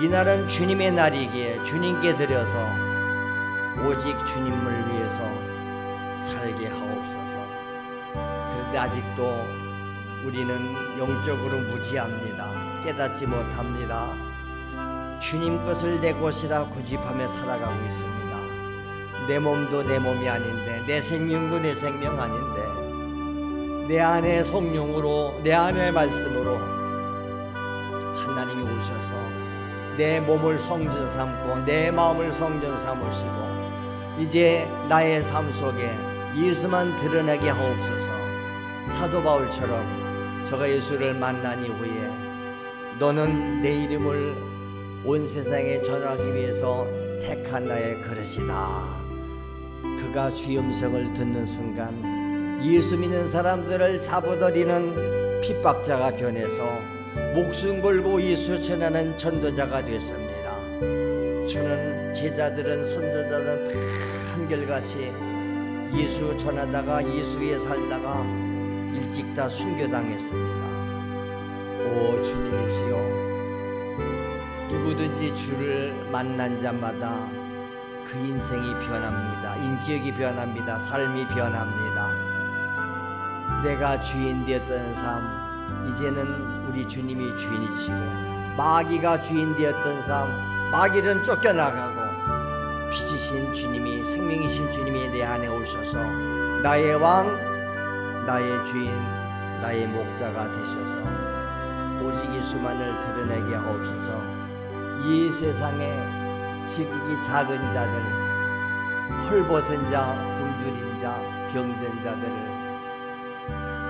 이 날은 주님의 날이기에 주님께 드려서 오직 주님을 위해서 살게 하옵소서. 그런데 아직도 우리는 영적으로 무지합니다. 깨닫지 못합니다. 주님 것을 내 것이라 고집하며 살아가고 있습니다. 내 몸도 내 몸이 아닌데 내 생명도 내 생명 아닌데 내 안에 성령으로 내 안에 말씀으로 하나님이 오셔서 내 몸을 성전 삼고 내 마음을 성전 삼으시고 이제 나의 삶 속에 예수만 드러나게 하옵소서. 사도 바울처럼 저가 예수를 만난 이후에 너는 내 이름을 온 세상에 전하기 위해서 택한 나의 그릇이다. 그가 주의 음성을 듣는 순간 예수 믿는 사람들을 잡아들이는 핍박자가 변해서 목숨 걸고 예수 전하는 전도자가 됐습니다. 주는 제자들은 선자들은 다 한결같이 예수 전하다가 예수 위에 살다가 일찍 다 순교당했습니다. 오 주님이시여, 누구든지 주를 만난 자마다 그 인생이 변합니다. 인격이 변합니다. 삶이 변합니다. 내가 주인 되었던 삶, 이제는 우리 주님이 주인이시고 마귀가 주인 되었던 삶, 마귀는 쫓겨나가고 빛이신 주님이, 생명이신 주님이 내 안에 오셔서 나의 왕, 나의 주인, 나의 목자가 되셔서 오직 예수만을 드러내게 하옵소서. 이 세상에 지극히 작은 자들, 헐벗은 자, 굶주린 자, 병든 자들을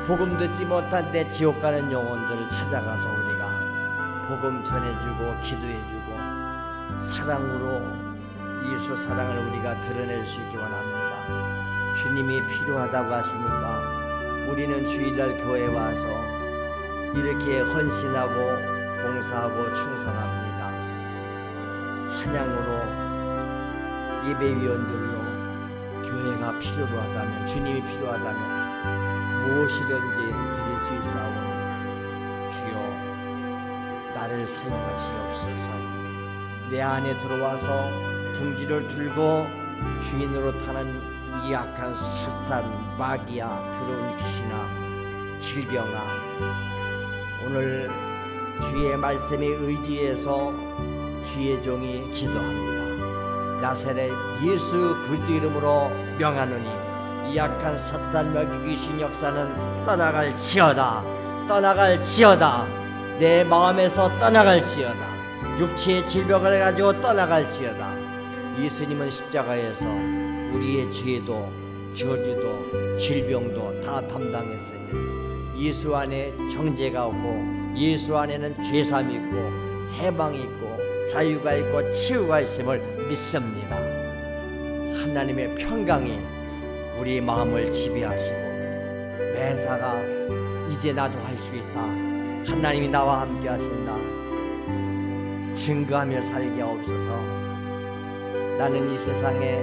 복음 듣지 못한 데 지옥 가는 영혼들을 찾아가서 우리가 복음 전해주고 기도해주고 사랑으로 예수 사랑을 우리가 드러낼 수 있기 원합니다. 주님이 필요하다고 하시니까 우리는 주일날 교회에 와서 이렇게 헌신하고 봉사하고 충성합니다. 찬양으로 예배위원들로 교회가 필요로 하다면, 주님이 필요하다면 무엇이든지 드릴 수 있사오니 주여 나를 사용하시옵소서. 내 안에 들어와서 둥지를 들고 주인으로 타는 이 악한 사탄, 마귀야, 더러운 귀신아, 질병아, 오늘 주의 말씀에 의지해서 주의 종이 기도합니다. 나사렛 예수 그리스도 이름으로 명하노니 이 악한 사탄, 마귀, 귀신 역사는 떠나갈지어다. 떠나갈지어다. 내 마음에서 떠나갈지어다. 육체의 질병을 가지고 떠나갈지어다. 예수님은 십자가에서 우리의 죄도 저주도 질병도 다 담당했으니 예수 안에 정죄가 없고 예수 안에는 죄삼이 있고 해방이 있고 자유가 있고 치유가 있음을 믿습니다. 하나님의 평강이 우리 마음을 지배하시고 매사가 이제 나도 할 수 있다. 하나님이 나와 함께 하신다. 증거하며 살게 하옵소서. 나는 이 세상에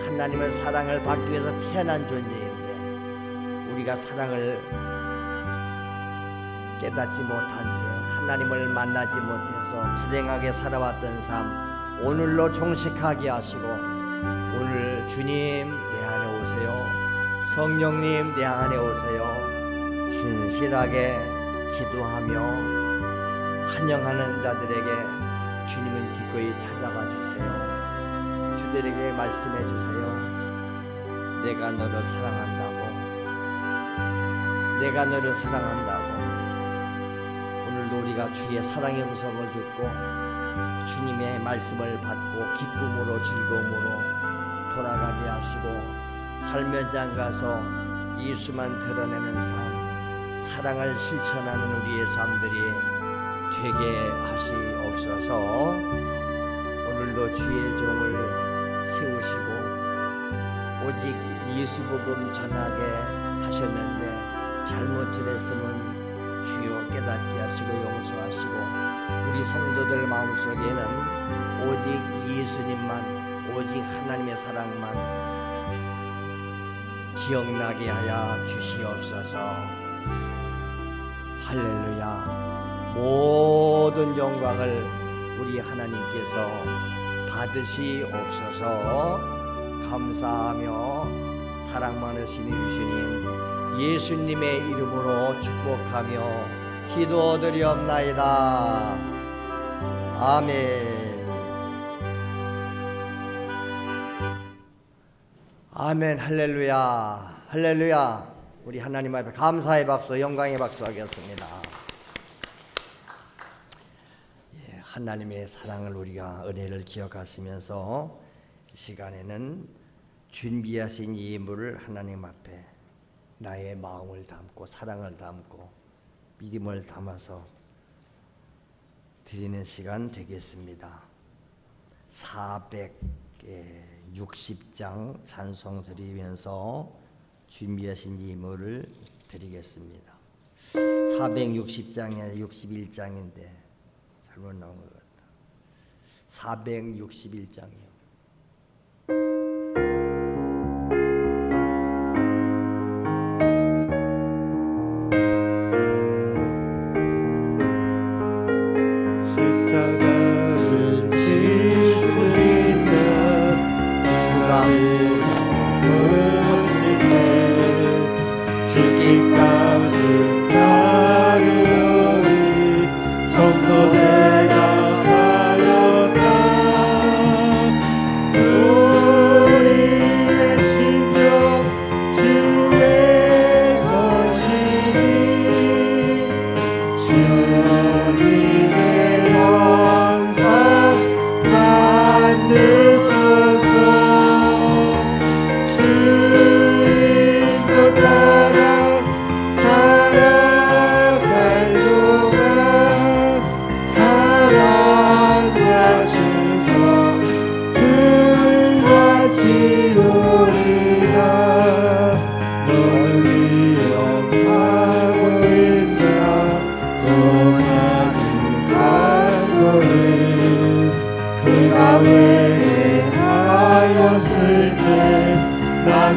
하나님의 사랑을 받기 위해서 태어난 존재인데 우리가 사랑을 깨닫지 못한 채 하나님을 만나지 못해서 불행하게 살아왔던 삶 오늘로 종식하게 하시고 오늘 주님 내 안에 오세요. 성령님 내 안에 오세요. 진실하게 기도하며 환영하는 자들에게 주님은 기꺼이 찾아가 주세요. 주들에게 말씀해 주세요. 내가 너를 사랑한다고. 내가 너를 사랑한다고. 오늘도 우리가 주의 사랑의 음성을 듣고 주님의 말씀을 받고 기쁨으로 즐거움으로 돌아가게 하시고 삶 현장 가서 예수만 드러내는 삶, 사랑을 실천하는 우리의 삶들이 되게 하시옵소서. 오늘도 주의 종을 세우시고 오직 예수 복음 전하게 하셨는데 잘못을 했으면 주여 깨닫게 하시고 용서하시고 우리 성도들 마음속에는 오직 예수님만, 오직 하나님의 사랑만 기억나게 하여 주시옵소서. 할렐루야. 모든 영광을 우리 하나님께서 받으시옵소서. 감사하며 사랑 많으신 우리 주님 예수님의 이름으로 축복하며 기도드리옵나이다. 아멘. 아멘. 할렐루야. 할렐루야. 우리 하나님 앞에 감사의 박수, 영광의 박수 하겠습니다. 예, 하나님의 사랑을 우리가 은혜를 기억하시면서 이 시간에는 준비하신 이 예물을 하나님 앞에 나의 마음을 담고 사랑을 담고 믿음을 담아서 드리는 시간 되겠습니다. 460장 찬송 드리면서 준비하신 예물을 드리겠습니다. 460장이 아니라 61장인데 잘못 나온 것 같다. 461장이요. 십자가를 질 수 있는 죽기까지 따르리 성도되어 가려다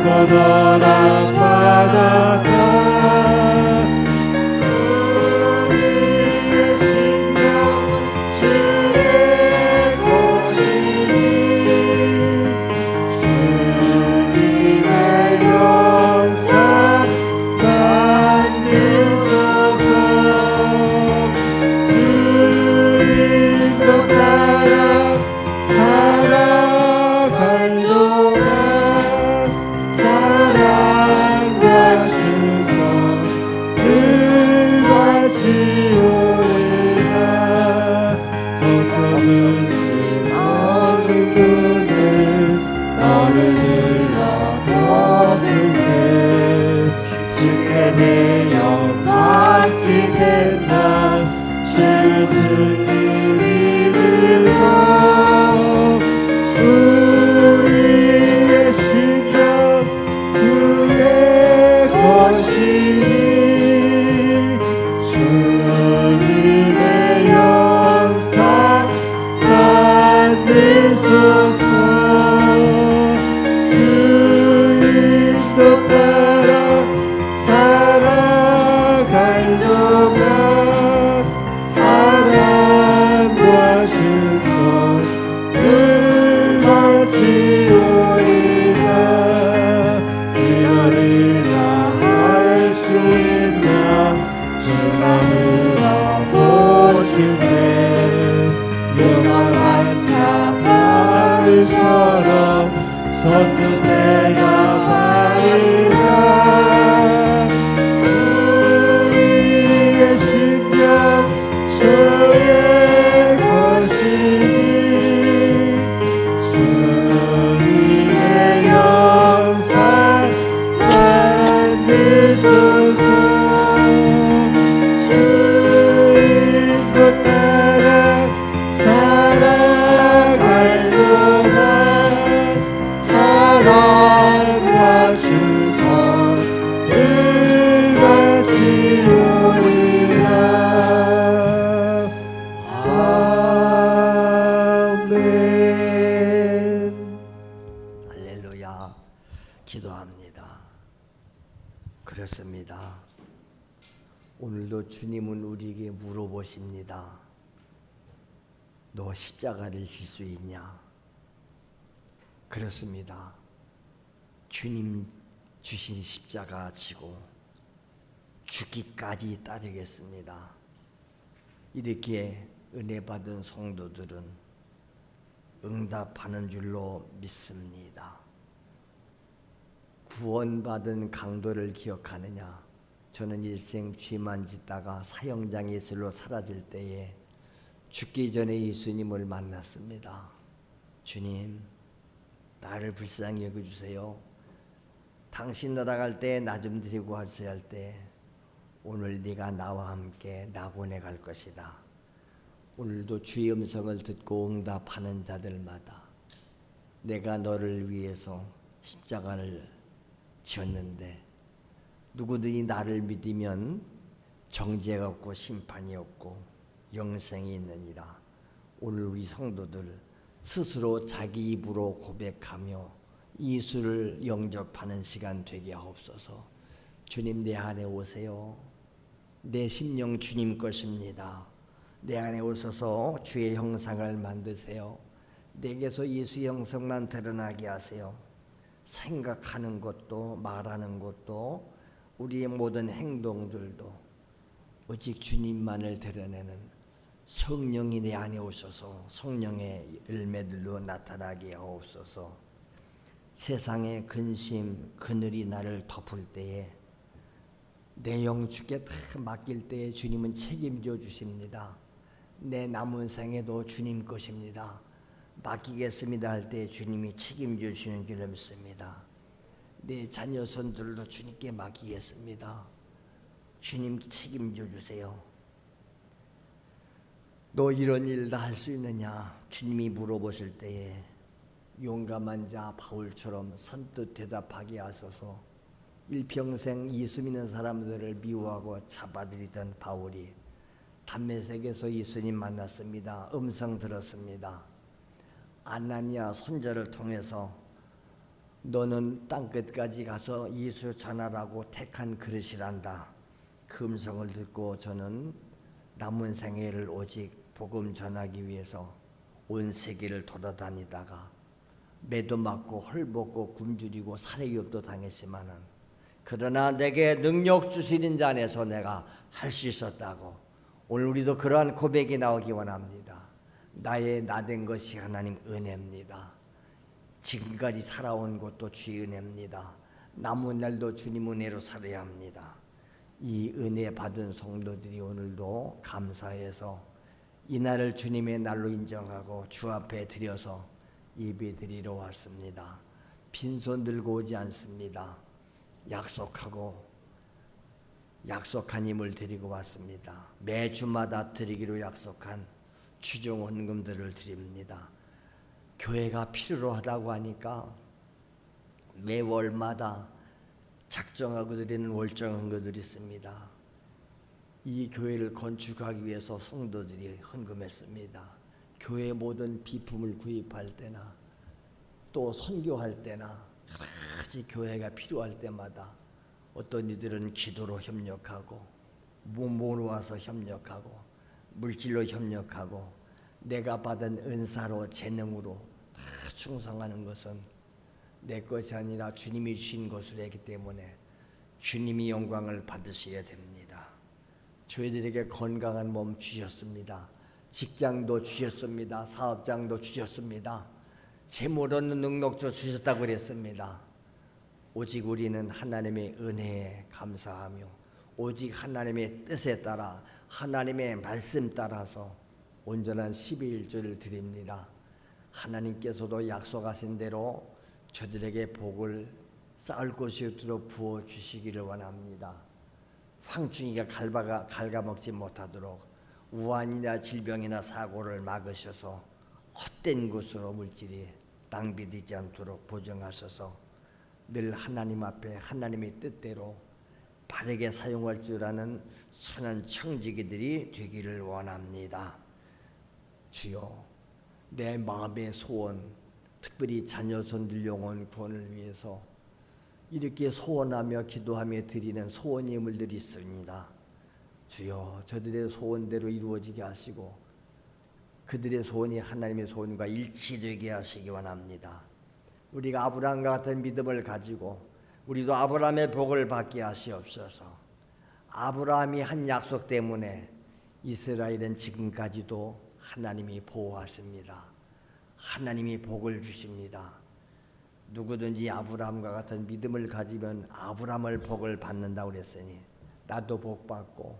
걷어라 바다가 우리의 심령 주의 것이니 주님의 영상 만드소서 주님도 따라 살아갈 동안 사랑과 충성 늘 같이 오리라 어쩌든지 모든 그늘 너를 들러도는데 주께 내 영 맡기게 난 주님 이름으로 우리의 심령 주의 것이니 주님의 영상 받으소서 주님도 따라 살아갈 동안 사랑과 충성 늘 같이 오리라 이러리라 할 수 있나 주나무라 보시네 용감한 자 바울처럼 선뜻해야 하리라 우리의 심령 주의 것이니 주님의 영상 만드소서 주님도 따라 살아갈 동안 사랑과 충성 늘 같이 오리라 아멘. 할렐루야. 기도합니다. 그렇습니다. 오늘도 주님은 우리에게 물어보십니다. 너 십자가를 질 수 있냐? 그렇습니다. 주님 주신 십자가 지고 죽기까지 따르겠습니다. 이렇게 은혜 받은 성도들은 응답하는 줄로 믿습니다. 구원받은 강도를 기억하느냐? 저는 일생 죄만 짓다가 사형장 예술로 사라질 때에 죽기 전에 예수님을 만났습니다. 주님, 나를 불쌍히 여겨주세요. 당신 나라 갈 때 나 좀 데리고 가주세요 할 때 오늘 네가 나와 함께 낙원에 갈 것이다. 오늘도 주의 음성을 듣고 응답하는 자들마다 내가 너를 위해서 십자가를 지었는데 누구든지 나를 믿으면 정죄가 없고 심판이 없고 영생이 있느니라. 오늘 우리 성도들 스스로 자기 입으로 고백하며 예수를 영접하는 시간 되게 하옵소서. 주님, 내 안에 오세요. 내 심령 주님 것입니다. 내 안에 오셔서 주의 형상을 만드세요. 내게서 예수의 형상만 드러나게 하세요. 생각하는 것도 말하는 것도 우리의 모든 행동들도 오직 주님만을 드러내는 성령이 내 안에 오셔서 성령의 열매들로 나타나게 하옵소서. 세상의 근심, 그늘이 나를 덮을 때에 내 영 주께 다 맡길 때에 주님은 책임져 주십니다. 내 남은 생에도 주님 것입니다. 맡기겠습니다 할 때 주님이 책임져 주시는 줄 믿습니다. 내 자녀 손들도 주님께 맡기겠습니다. 주님 책임져 주세요. 너 이런 일 다 할 수 있느냐? 주님이 물어보실 때에 용감한 자 바울처럼 선뜻 대답하게 하소서. 일평생 예수 믿는 사람들을 미워하고 잡아들이던 바울이 담메색에서 예수님 만났습니다. 음성 들었습니다. 아나니아 선자를 통해서 너는 땅끝까지 가서 예수 전하라고 택한 그릇이란다. 그 음성을 듣고 저는 남은 생애를 오직 복음 전하기 위해서 온 세계를 돌아다니다가 매도 맞고 헐벗고 굶주리고 살해위협도 당했지만은 그러나 내게 능력 주시는 자 안에서 내가 할 수 있었다고 오늘 우리도 그러한 고백이 나오기 원합니다. 나의 나된 것이 하나님 은혜입니다. 지금까지 살아온 것도 주의 은혜입니다. 남은 날도 주님 은혜로 살아야 합니다. 이 은혜 받은 성도들이 오늘도 감사해서 이 날을 주님의 날로 인정하고 주 앞에 드려서 예배 드리러 왔습니다. 빈손 들고 오지 않습니다. 약속한 힘을 드리고 왔습니다. 매주마다 드리기로 약속한 추종 헌금들을 드립니다. 교회가 필요로 하다고 하니까 매월마다 작정하고 드리는 월정 헌금들이 있습니다. 이 교회를 건축하기 위해서 성도들이 헌금했습니다. 교회 모든 비품을 구입할 때나 또 선교할 때나 여러 가지 교회가 필요할 때마다 어떤 이들은 기도로 협력하고 몸으로 와서 협력하고 물질로 협력하고 내가 받은 은사로 재능으로 다 충성하는 것은 내 것이 아니라 주님이 주신 것으로 했기 때문에 주님이 영광을 받으셔야 됩니다. 저희들에게 건강한 몸 주셨습니다. 직장도 주셨습니다. 사업장도 주셨습니다. 재물 얻는 능력도 주셨다고 그랬습니다. 오직 우리는 하나님의 은혜에 감사하며 오직 하나님의 뜻에 따라 하나님의 말씀 따라서 온전한 12일조를 드립니다. 하나님께서도 약속하신 대로 저들에게 복을 쌓을 곳이 있도록 부어주시기를 원합니다. 황충이가 갉아먹지 못하도록 우환이나 질병이나 사고를 막으셔서 헛된 것으로 물질이 낭비되지 않도록 보증하셔서 늘 하나님 앞에 하나님의 뜻대로 바르게 사용할 줄 아는 선한 청지기들이 되기를 원합니다. 주여, 내 마음의 소원, 특별히 자녀손들 영혼 구원을 위해서 이렇게 소원하며 기도하며 드리는 소원 예물들이 있습니다. 주여, 저들의 소원대로 이루어지게 하시고 그들의 소원이 하나님의 소원과 일치되게 하시기 원합니다. 우리가 아브라함과 같은 믿음을 가지고 우리도 아브라함의 복을 받게 하시옵소서. 아브라함이 한 약속 때문에 이스라엘은 지금까지도 하나님이 보호하십니다. 하나님이 복을 주십니다. 누구든지 아브라함과 같은 믿음을 가지면 아브라함을 복을 받는다고 그랬으니 나도 복 받고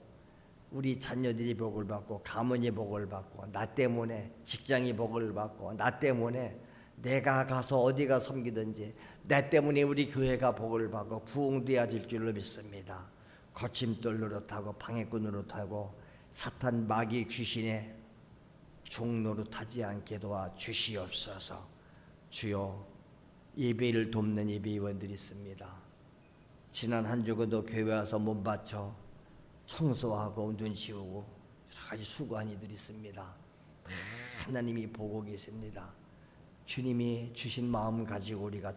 우리 자녀들이 복을 받고 가문이 복을 받고 나 때문에 직장이 복을 받고 나 때문에 내가 가서 어디가 섬기든지 나 때문에 우리 교회가 복을 받고 부흥되어질 줄로 믿습니다. 거침돌 노릇하고 방해꾼 노릇하고 사탄 마귀 귀신의 종 노릇하지 않게 도와 주시옵소서. 주여, 예배를 돕는 예배위원들이 있습니다. 지난 한 주간도 교회 와서 몸 바쳐 청소하고 눈 치우고 여러 가지 수고한 이들이 있습니다. 하나님이 보고 계십니다. 주님이 주신 마음 가지고 우리가